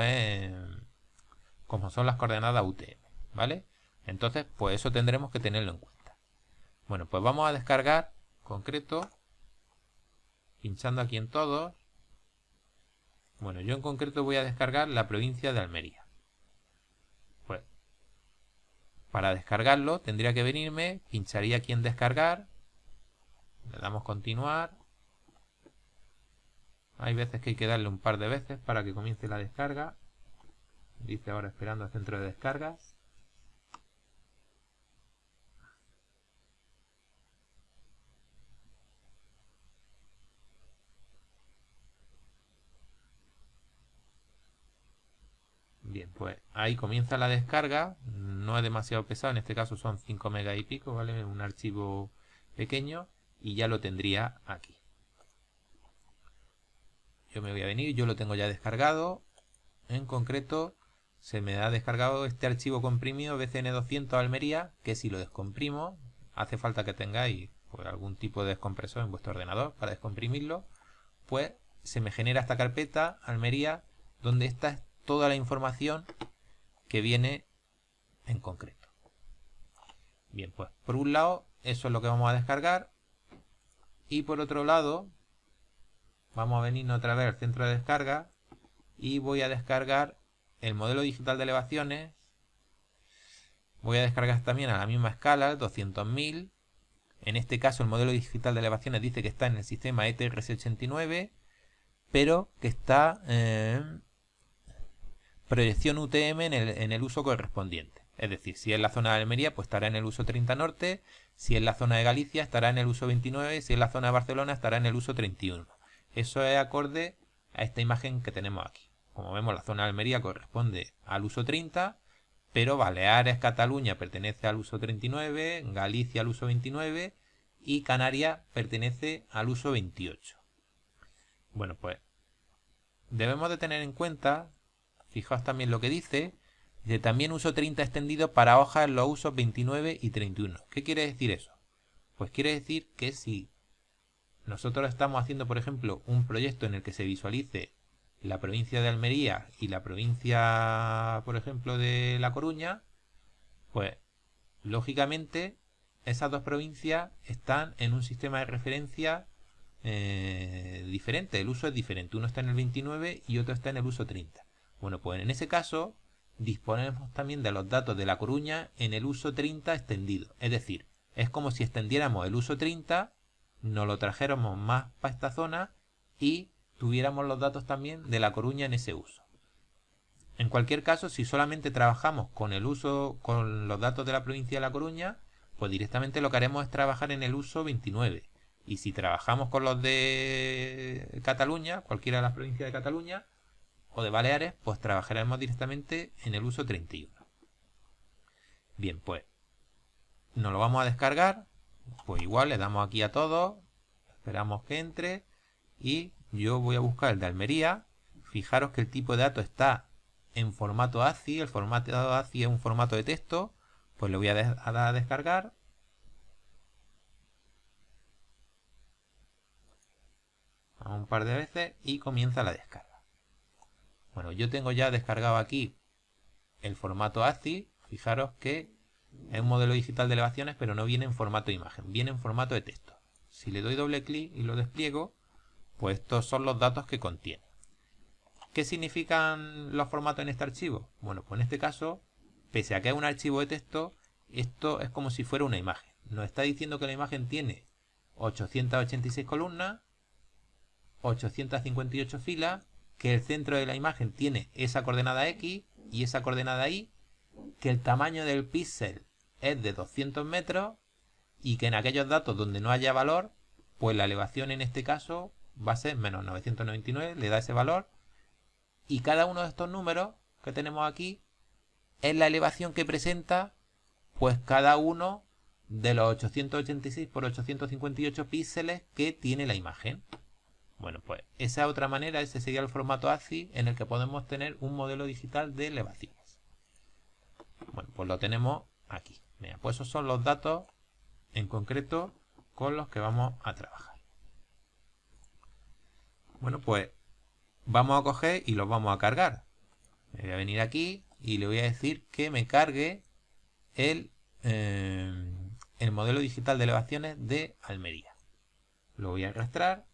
son las coordenadas UTM, ¿vale? Entonces, pues eso tendremos que tenerlo en cuenta. Bueno, pues vamos a descargar concreto, pinchando aquí en todos. Bueno, yo en concreto voy a descargar la provincia de Almería. Pues para descargarlo tendría que venirme, pincharía aquí en descargar, le damos continuar. Hay veces que hay que darle un par de veces para que comience la descarga. Dice ahora esperando al centro de descargas. Bien, pues ahí comienza la descarga, no es demasiado pesado, en este caso son 5 megas y pico, ¿vale? Un archivo pequeño y ya lo tendría aquí. Yo me voy a venir, yo lo tengo ya descargado, en concreto se me ha descargado este archivo comprimido BCN200 Almería, que si lo descomprimo, hace falta que tengáis pues, algún tipo de descompresor en vuestro ordenador para descomprimirlo, pues se me genera esta carpeta Almería, donde esta es toda la información que viene en concreto. Bien, pues por un lado eso es lo que vamos a descargar y por otro lado vamos a venir otra vez al centro de descarga y voy a descargar el modelo digital de elevaciones. Voy a descargar también a la misma escala, 200.000. En este caso el modelo digital de elevaciones dice que está en el sistema ETRC89, pero que está en proyección UTM en el uso correspondiente. Es decir, si es la zona de Almería, pues estará en el uso 30 norte, si es la zona de Galicia, estará en el uso 29, si es la zona de Barcelona, estará en el uso 31. Eso es acorde a esta imagen que tenemos aquí. Como vemos, la zona de Almería corresponde al uso 30, pero Baleares, Cataluña pertenece al uso 39, Galicia al uso 29 y Canarias pertenece al uso 28. Bueno, pues debemos de tener en cuenta, fijaos también lo que dice también uso 30 extendido para hojas en los usos 29 y 31. ¿Qué quiere decir eso? Pues quiere decir que si nosotros estamos haciendo, por ejemplo, un proyecto en el que se visualice la provincia de Almería y la provincia, por ejemplo, de La Coruña, pues lógicamente esas dos provincias están en un sistema de referencia diferente. El uso es diferente. Uno está en el 29 y otro está en el uso 30. Bueno, pues en ese caso disponemos también de los datos de La Coruña en el uso 30 extendido. Es decir, es como si extendiéramos el uso 30, nos lo trajéramos más para esta zona y tuviéramos los datos también de La Coruña en ese uso. En cualquier caso, si solamente trabajamos con el uso, con los datos de la provincia de La Coruña, pues directamente lo que haremos es trabajar en el uso 29. Y si trabajamos con los de Cataluña, cualquiera de las provincias de Cataluña o de Baleares, pues trabajaremos directamente en el uso 31. Bien, pues nos lo vamos a descargar. Pues igual le damos aquí a todo, esperamos que entre y yo voy a buscar el de Almería. Fijaros que el tipo de datos está en formato ASCII. El formato ASCII es un formato de texto. Pues le voy a dar a descargar. Un par de veces y comienza la descarga. Bueno, yo tengo ya descargado aquí el formato ASCII. Fijaros que es un modelo digital de elevaciones, pero no viene en formato de imagen, viene en formato de texto. Si le doy doble clic y lo despliego, pues estos son los datos que contiene. ¿Qué significan los formatos en este archivo? Bueno, pues en este caso, pese a que es un archivo de texto, esto es como si fuera una imagen. Nos está diciendo que la imagen tiene 886 columnas, 858 filas, que el centro de la imagen tiene esa coordenada X y esa coordenada Y, que el tamaño del píxel es de 200 metros y que en aquellos datos donde no haya valor, pues la elevación en este caso va a ser menos 999, le da ese valor, y cada uno de estos números que tenemos aquí es la elevación que presenta pues cada uno de los 886 por 858 píxeles que tiene la imagen. Bueno, pues esa otra manera, ese sería el formato ASCII en el que podemos tener un modelo digital de elevaciones. Bueno, pues lo tenemos aquí. Mira, pues esos son los datos en concreto con los que vamos a trabajar. Bueno, pues vamos a coger y los vamos a cargar. Me voy a venir aquí y le voy a decir que me cargue el modelo digital de elevaciones de Almería. Lo voy a arrastrar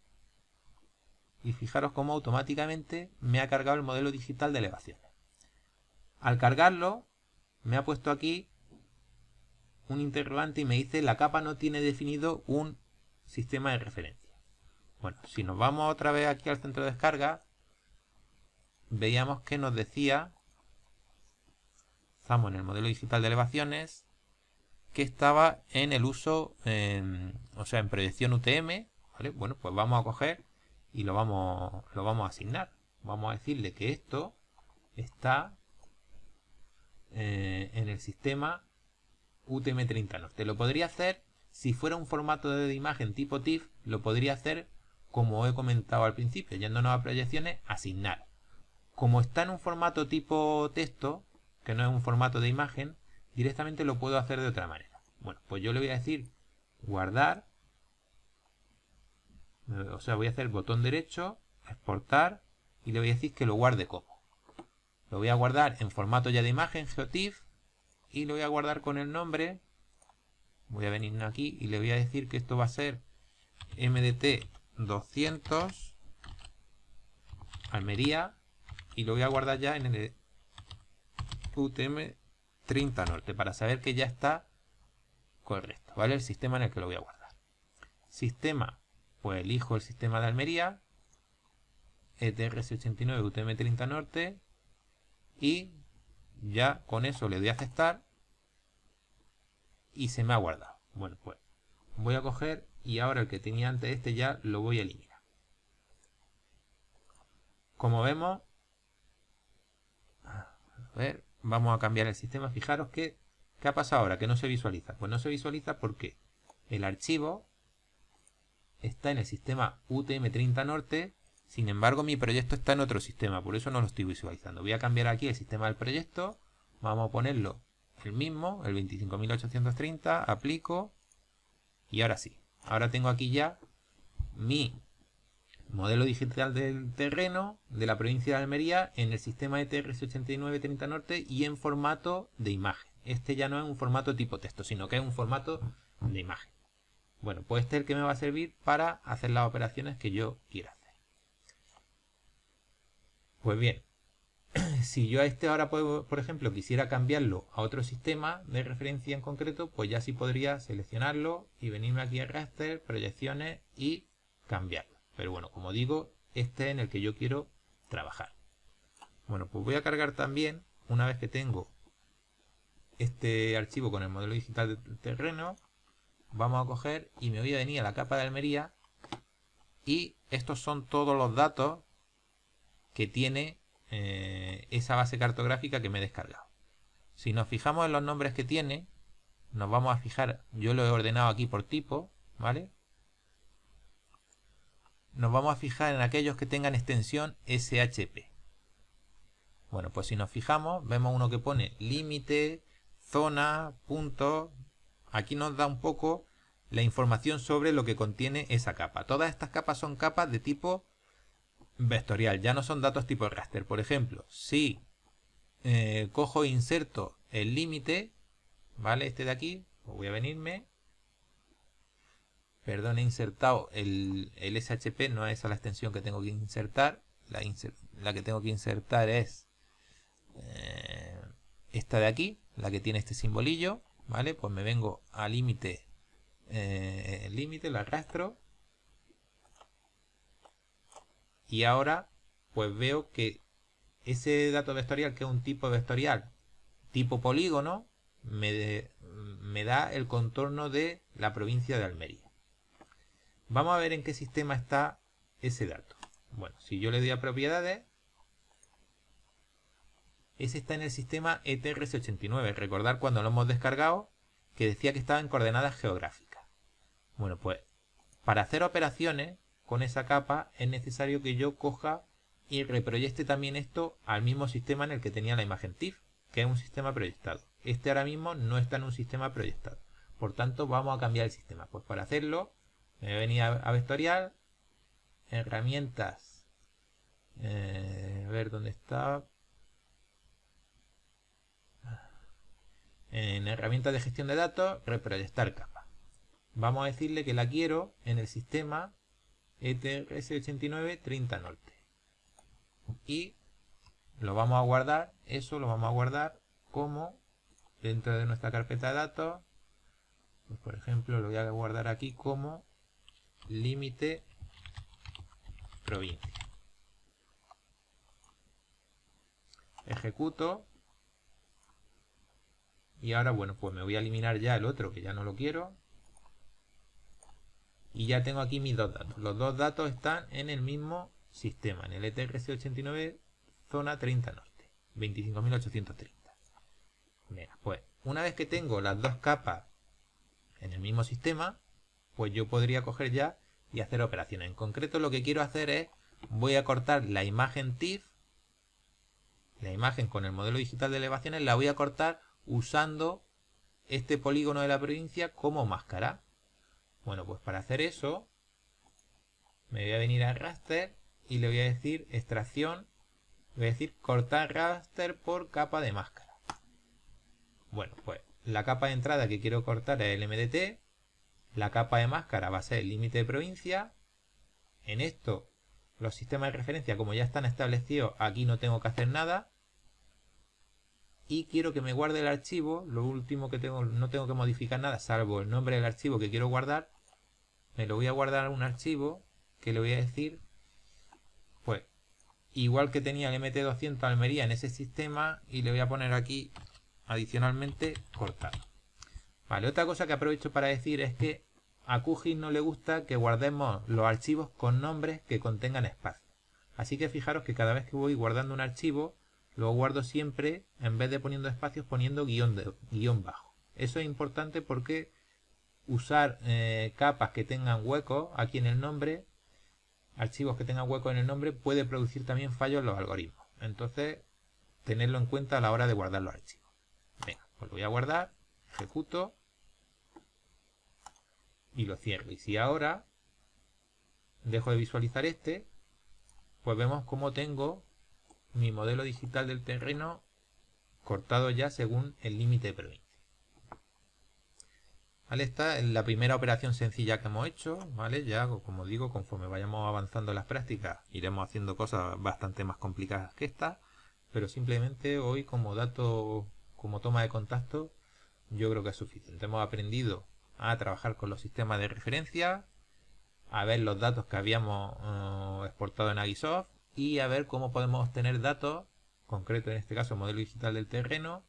y fijaros cómo automáticamente me ha cargado el modelo digital de elevaciones. Al cargarlo me ha puesto aquí un interrogante y me dice la capa no tiene definido un sistema de referencia. Bueno, si nos vamos otra vez aquí al centro de descarga, veíamos que nos decía, estamos en el modelo digital de elevaciones, que estaba en el uso, o sea, en proyección UTM, ¿vale? Bueno, pues vamos a coger y lo vamos a asignar. Vamos a decirle que esto está en el sistema UTM-30 Norte. Lo podría hacer, si fuera un formato de imagen tipo TIFF, lo podría hacer como he comentado al principio, yéndonos a proyecciones, asignar. Como está en un formato tipo texto, que no es un formato de imagen, directamente lo puedo hacer de otra manera. Bueno, pues yo le voy a decir guardar, o sea, voy a hacer botón derecho, exportar, y le voy a decir que lo guarde como. Lo voy a guardar en formato ya de imagen, GeoTIFF, y lo voy a guardar con el nombre. Voy a venir aquí y le voy a decir que esto va a ser MDT 200 Almería, y lo voy a guardar ya en el UTM-30 Norte para saber que ya está correcto, ¿vale? El sistema en el que lo voy a guardar. Sistema, pues elijo el sistema de Almería, ETRS89 UTM-30 Norte, y ya con eso le doy a aceptar y se me ha guardado. Bueno, pues voy a coger y ahora el que tenía antes este ya lo voy a eliminar. Como vemos, a ver, vamos a cambiar el sistema. Fijaros que ¿qué ha pasado ahora? Que no se visualiza. Pues no se visualiza porque el archivo está en el sistema UTM-30 Norte. Sin embargo, mi proyecto está en otro sistema, por eso no lo estoy visualizando. Voy a cambiar aquí el sistema del proyecto. Vamos a ponerlo el mismo, el 25.830, aplico, y ahora sí. Ahora tengo aquí ya mi modelo digital del terreno de la provincia de Almería en el sistema ETRS89-30 Norte y en formato de imagen. Este ya no es un formato tipo texto, sino que es un formato de imagen. Bueno, pues este es el que me va a servir para hacer las operaciones que yo quiera hacer. Pues bien, si yo a este ahora, por ejemplo, quisiera cambiarlo a otro sistema de referencia en concreto, pues ya sí podría seleccionarlo y venirme aquí a raster, proyecciones y cambiarlo. Pero bueno, como digo, este es en el que yo quiero trabajar. Bueno, pues voy a cargar también, una vez que tengo este archivo con el modelo digital del terreno, vamos a coger y me voy a venir a la capa de Almería, y estos son todos los datos que tiene esa base cartográfica que me he descargado. Si nos fijamos en los nombres que tiene, nos vamos a fijar, yo lo he ordenado aquí por tipo, ¿vale? Nos vamos a fijar en aquellos que tengan extensión SHP. Bueno, pues si nos fijamos, vemos uno que pone límite, zona, punto. Aquí nos da un poco la información sobre lo que contiene esa capa. Todas estas capas son capas de tipo vectorial, ya no son datos tipo raster. Por ejemplo, si cojo e inserto el límite, ¿vale? Este de aquí, voy a venirme. Perdón, he insertado el SHP, no es esa la extensión que tengo que insertar. La que tengo que insertar es esta de aquí, la que tiene este simbolillo, ¿vale? Pues me vengo a límite, límite, la arrastro. Y ahora pues veo que ese dato vectorial, que es un tipo vectorial tipo polígono, me da el contorno de la provincia de Almería. Vamos a ver en qué sistema está ese dato. Bueno, si yo le doy a propiedades, ese está en el sistema ETRS89. Recordar cuando lo hemos descargado que decía que estaba en coordenadas geográficas. Bueno, pues para hacer operaciones con esa capa es necesario que yo coja y reproyecte también esto al mismo sistema en el que tenía la imagen TIFF, que es un sistema proyectado. Este ahora mismo no está en un sistema proyectado. Por tanto, vamos a cambiar el sistema. Pues para hacerlo, me voy a venir a vectorial, herramientas, a ver dónde está. En herramientas de gestión de datos, reproyectar capa. Vamos a decirle que la quiero en el sistema ETRS89-30 Norte. Y lo vamos a guardar, eso lo vamos a guardar como dentro de nuestra carpeta de datos. Pues por ejemplo, lo voy a guardar aquí como límite provincia. Ejecuto. Y ahora, bueno, pues me voy a eliminar ya el otro que ya no lo quiero. Y ya tengo aquí mis dos datos. Los dos datos están en el mismo sistema, en el ETRS89 zona 30 norte, 25.830. Venga, pues una vez que tengo las dos capas en el mismo sistema, pues yo podría coger ya y hacer operaciones. En concreto lo que quiero hacer es, voy a cortar la imagen TIFF, la imagen con el modelo digital de elevaciones, la voy a cortar usando este polígono de la provincia como máscara. Bueno, pues para hacer eso me voy a venir a raster y le voy a decir extracción, voy a decir cortar raster por capa de máscara. Bueno, pues la capa de entrada que quiero cortar es el MDT, la capa de máscara va a ser el límite de provincia. En esto los sistemas de referencia, como ya están establecidos, aquí no tengo que hacer nada. Y quiero que me guarde el archivo, lo último que tengo, no tengo que modificar nada salvo el nombre del archivo que quiero guardar. Me lo voy a guardar en un archivo que le voy a decir, pues, igual que tenía el MT200 Almería en ese sistema, y le voy a poner aquí adicionalmente cortado. Vale, otra cosa que aprovecho para decir es que a QGIS no le gusta que guardemos los archivos con nombres que contengan espacio. Así que fijaros que cada vez que voy guardando un archivo, lo guardo siempre, en vez de poniendo espacios, poniendo guión bajo. Eso es importante porque usar capas que tengan huecos aquí en el nombre, archivos que tengan huecos en el nombre, puede producir también fallos en los algoritmos. Entonces, tenerlo en cuenta a la hora de guardar los archivos. Venga, pues lo voy a guardar, ejecuto y lo cierro. Y si ahora dejo de visualizar este, pues vemos cómo tengo mi modelo digital del terreno cortado ya según el límite de provincia. ¿Vale? Esta es la primera operación sencilla que hemos hecho, ¿vale? Ya, como digo, conforme vayamos avanzando en las prácticas, iremos haciendo cosas bastante más complicadas que esta, pero simplemente hoy como dato, como toma de contacto, yo creo que es suficiente. Hemos aprendido a trabajar con los sistemas de referencia, a ver los datos que habíamos exportado en Agisoft y a ver cómo podemos obtener datos, concreto en este caso modelo digital del terreno,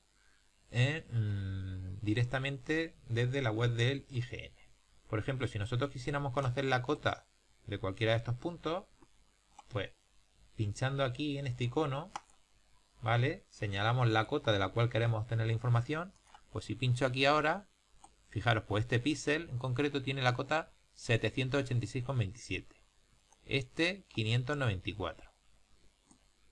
directamente desde la web del IGN. Por ejemplo, si nosotros quisiéramos conocer la cota de cualquiera de estos puntos, pues pinchando aquí en este icono, ¿vale? Señalamos la cota de la cual queremos obtener la información. Pues si pincho aquí ahora, fijaros, pues este píxel en concreto tiene la cota 786,27. Este 594.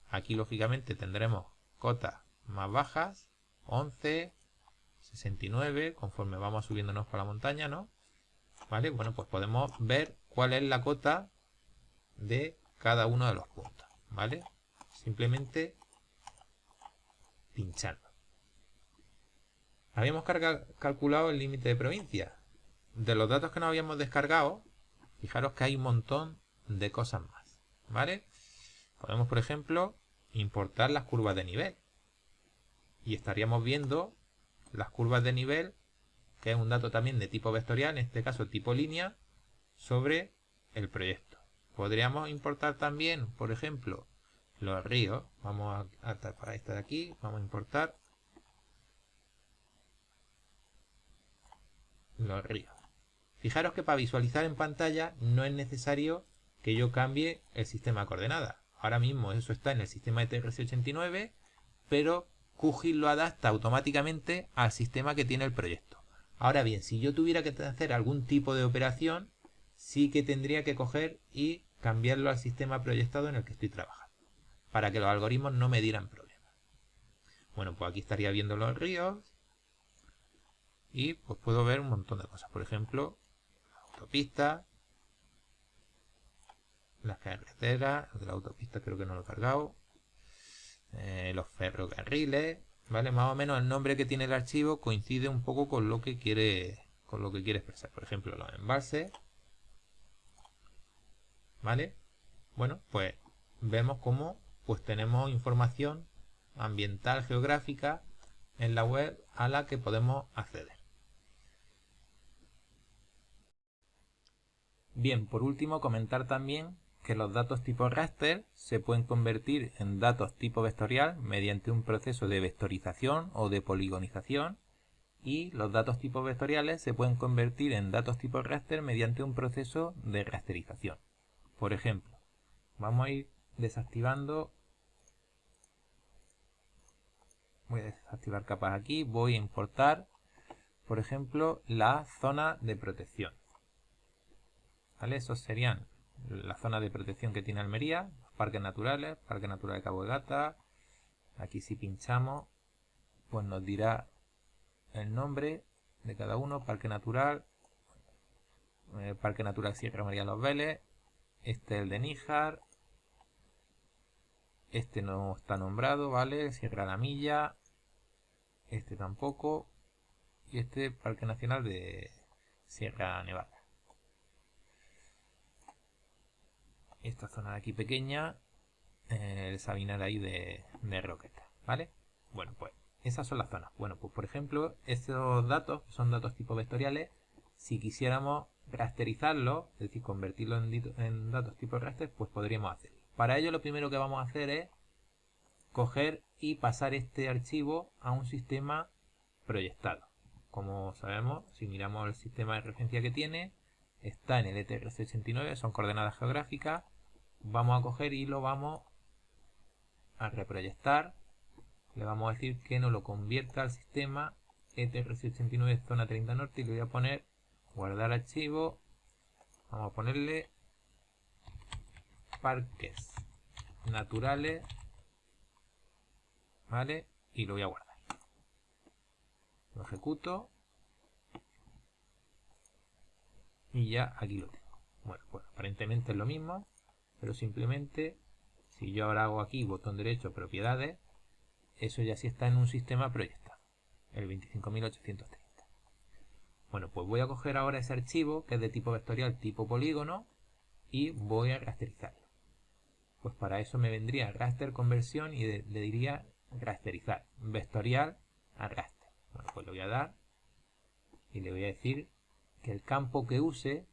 Aquí lógicamente tendremos cotas más bajas, 11, 69, conforme vamos subiéndonos por la montaña, ¿no? ¿Vale? Bueno, pues podemos ver cuál es la cota de cada uno de los puntos, ¿vale? Simplemente pinchando. Habíamos calculado el límite de provincia. De los datos que nos habíamos descargado, fijaros que hay un montón de cosas más, ¿vale? Podemos, por ejemplo, importar las curvas de nivel. Y estaríamos viendo las curvas de nivel, que es un dato también de tipo vectorial, en este caso tipo línea, sobre el proyecto. Podríamos importar también, por ejemplo, los ríos. Vamos a para esta de aquí, vamos a importar los ríos. Fijaros que para visualizar en pantalla no es necesario que yo cambie el sistema de coordenadas. Ahora mismo eso está en el sistema de TRS-89, pero QGIS lo adapta automáticamente al sistema que tiene el proyecto. Ahora bien, si yo tuviera que hacer algún tipo de operación, sí que tendría que coger y cambiarlo al sistema proyectado en el que estoy trabajando, para que los algoritmos no me dieran problemas. Bueno, pues aquí estaría viendo los ríos y pues puedo ver un montón de cosas. Por ejemplo, autopista, las carreteras, de la autopista creo que no lo he cargado, los ferrocarriles, ¿vale? Más o menos el nombre que tiene el archivo coincide un poco con lo que quiere expresar. Por ejemplo, los embalses, ¿vale? Bueno, pues vemos cómo pues tenemos información ambiental geográfica en la web a la que podemos acceder. Bien, por último comentar también que los datos tipo raster se pueden convertir en datos tipo vectorial mediante un proceso de vectorización o de poligonización, y los datos tipo vectoriales se pueden convertir en datos tipo raster mediante un proceso de rasterización. Por ejemplo, vamos a ir desactivando Voy a desactivar capas aquí. Voy a importar, por ejemplo, la zona de protección. ¿Vale? Esos serían la zona de protección que tiene Almería, los parques naturales, Parque Natural de Cabo de Gata. Aquí si pinchamos, pues nos dirá el nombre de cada uno. Parque Natural, Parque Natural Sierra María Los Vélez. Este es el de Níjar. Este no está nombrado, ¿vale? Sierra La Milla. Este tampoco. Y este Parque Nacional de Sierra Nevada. Esta zona de aquí pequeña, el Sabinar ahí de Roqueta, ¿vale? Bueno, pues esas son las zonas. Bueno, pues por ejemplo, estos datos, que son datos tipo vectoriales, si quisiéramos rasterizarlos, es decir, convertirlos en datos tipo raster, pues podríamos hacerlo. Para ello lo primero que vamos a hacer es coger y pasar este archivo a un sistema proyectado. Como sabemos, si miramos el sistema de referencia que tiene, está en el ETRC89, son coordenadas geográficas. Vamos a coger y lo vamos a reproyectar. Le vamos a decir que nos lo convierta al sistema ETRC89 zona 30 norte y le voy a poner guardar archivo. Vamos a ponerle parques naturales, ¿vale? Y lo voy a guardar. Lo ejecuto y ya aquí lo tengo. Bueno, pues aparentemente es lo mismo, pero simplemente si yo ahora hago aquí botón derecho propiedades, eso ya sí está en un sistema proyectado, el 25.830. Bueno, pues voy a coger ahora ese archivo que es de tipo vectorial tipo polígono y voy a rasterizarlo. Pues para eso me vendría raster conversión y le diría rasterizar, vectorial a raster. Bueno, pues le voy a dar y le voy a decir que el campo que use,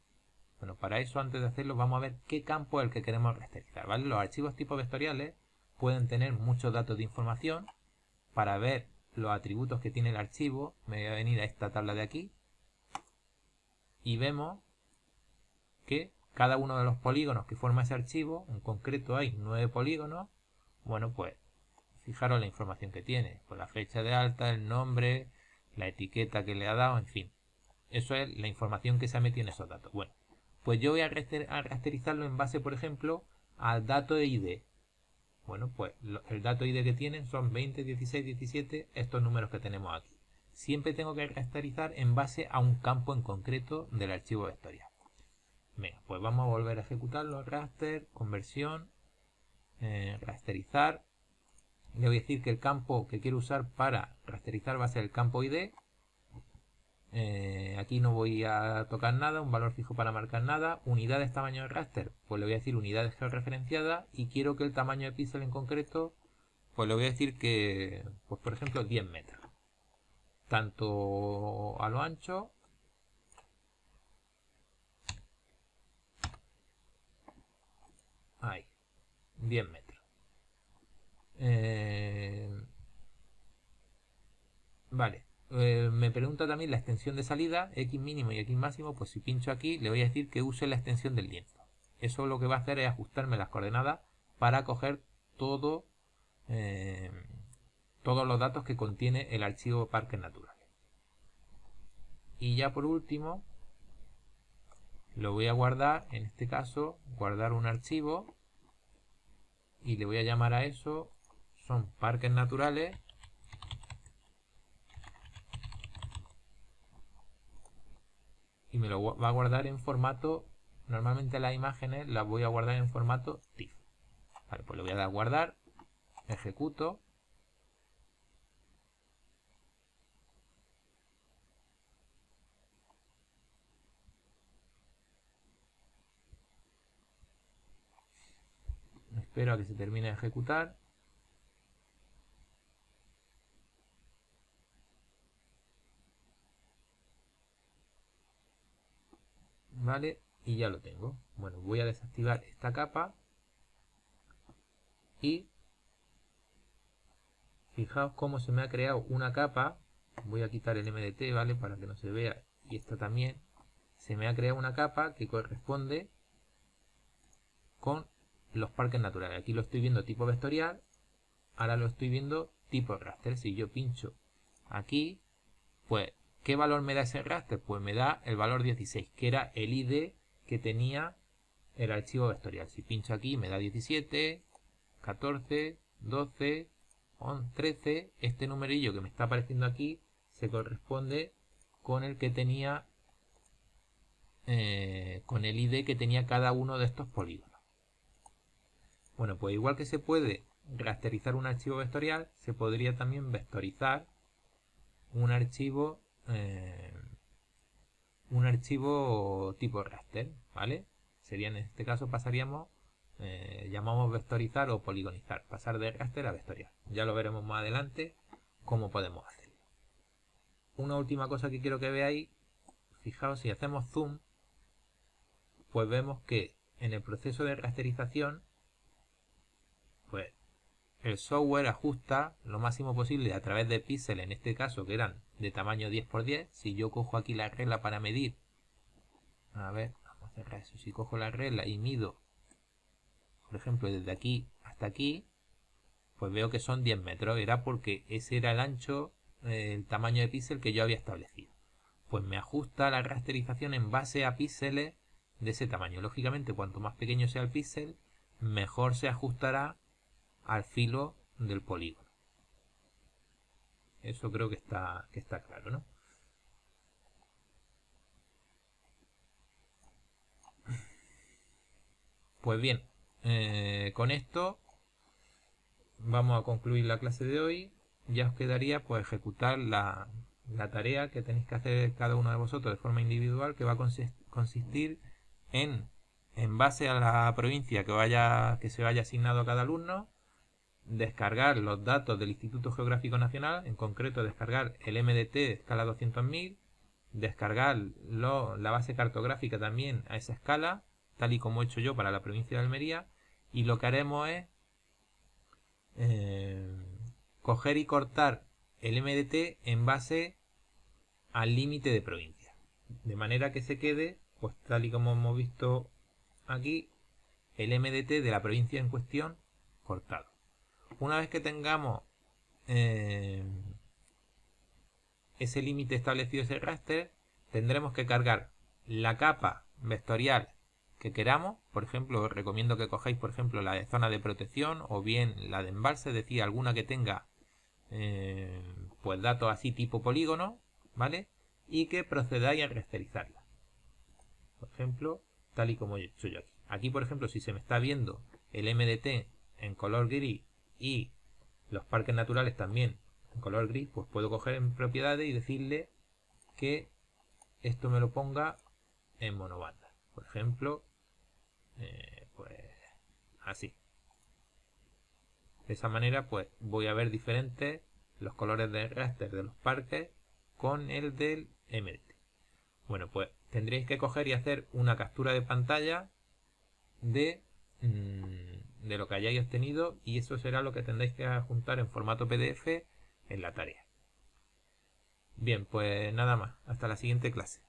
bueno, para eso antes de hacerlo vamos a ver qué campo es el que queremos rasterizar, ¿vale? Los archivos tipo vectoriales pueden tener muchos datos de información. Para ver los atributos que tiene el archivo, me voy a venir a esta tabla de aquí y vemos que cada uno de los polígonos que forma ese archivo, en concreto hay 9 polígonos, bueno, pues fijaros la información que tiene, pues la fecha de alta, el nombre, la etiqueta que le ha dado, en fin. Eso es la información que se ha metido en esos datos. Bueno, pues yo voy a rasterizarlo en base, por ejemplo, al dato ID. Bueno, pues el dato ID que tienen son 20, 16, 17, estos números que tenemos aquí. Siempre tengo que rasterizar en base a un campo en concreto del archivo vectorial. Venga, pues vamos a volver a ejecutarlo. Raster, conversión, rasterizar. Le voy a decir que el campo que quiero usar para rasterizar va a ser el campo ID. Aquí no voy a tocar nada, un valor fijo para marcar nada. Unidades tamaño de raster, pues le voy a decir unidades georreferenciadas y quiero que el tamaño de píxel en concreto, pues le voy a decir que, pues por ejemplo 10 metros. Tanto a lo ancho ahí, 10 metros. Vale. Me pregunta también la extensión de salida, X mínimo y X máximo, pues si pincho aquí le voy a decir que use la extensión del lienzo. Eso lo que va a hacer es ajustarme las coordenadas para coger todo, todos los datos que contiene el archivo parques naturales. Y ya por último, lo voy a guardar, en este caso, guardar un archivo y le voy a llamar a eso, son parques naturales. Y me lo va a guardar en formato, normalmente las imágenes las voy a guardar en formato TIFF. Vale, pues le voy a dar a guardar, ejecuto. Espero a que se termine de ejecutar. Vale, y ya lo tengo. Bueno, voy a desactivar esta capa y fijaos cómo se me ha creado una capa. Voy a quitar el MDT, ¿vale? Para que no se vea. Y esta también. Se me ha creado una capa que corresponde con los parques naturales. Aquí lo estoy viendo tipo vectorial. Ahora lo estoy viendo tipo raster. Si yo pincho aquí, pues, ¿qué valor me da ese raster? Pues me da el valor 16, que era el ID que tenía el archivo vectorial. Si pincho aquí me da 17, 14, 12, 11, 13. Este numerillo que me está apareciendo aquí se corresponde con el que tenía, con el ID que tenía cada uno de estos polígonos. Bueno, pues igual que se puede rasterizar un archivo vectorial, se podría también vectorizar un archivo tipo raster, ¿vale? Sería, en este caso pasaríamos, llamamos vectorizar o poligonizar, pasar de raster a vectorial. Ya lo veremos más adelante cómo podemos hacerlo. Una última cosa que quiero que veáis, fijaos, si hacemos zoom, pues vemos que en el proceso de rasterización, pues el software ajusta lo máximo posible a través de píxeles, en este caso que eran de tamaño 10×10. Si yo cojo aquí la regla para medir, a ver, vamos a cerrar eso. Si cojo la regla y mido, por ejemplo, desde aquí hasta aquí, pues veo que son 10 metros. Era porque ese era el ancho, el tamaño de píxel que yo había establecido. Pues me ajusta la rasterización en base a píxeles de ese tamaño. Lógicamente, cuanto más pequeño sea el píxel, mejor se ajustará al filo del polígono. Eso creo que está claro, ¿no? Pues bien, con esto vamos a concluir la clase de hoy. Ya os quedaría pues ejecutar la tarea que tenéis que hacer cada uno de vosotros de forma individual, que va a consistir en base a la provincia que se vaya asignado a cada alumno, descargar los datos del Instituto Geográfico Nacional, en concreto descargar el MDT de escala 200.000, descargar la base cartográfica también a esa escala, tal y como he hecho yo para la provincia de Almería, y lo que haremos es coger y cortar el MDT en base al límite de provincia, de manera que se quede, pues tal y como hemos visto aquí, el MDT de la provincia en cuestión cortado. Una vez que tengamos ese límite establecido, ese raster, tendremos que cargar la capa vectorial que queramos. Por ejemplo, os recomiendo que cojáis, por ejemplo, la de zona de protección o bien la de embalse, es decir, alguna que tenga pues datos así tipo polígono, ¿vale? Y que procedáis a rasterizarla. Por ejemplo, tal y como he hecho yo aquí. Aquí, por ejemplo, si se me está viendo el MDT en color gris y los parques naturales también en color gris, pues puedo coger en propiedades y decirle que esto me lo ponga en monobanda. Por ejemplo, pues así. De esa manera pues voy a ver diferentes los colores de raster de los parques con el del MDT. Bueno, pues tendréis que coger y hacer una captura de pantalla de lo que hayáis obtenido, y eso será lo que tendréis que adjuntar en formato PDF en la tarea. Bien, pues nada más. Hasta la siguiente clase.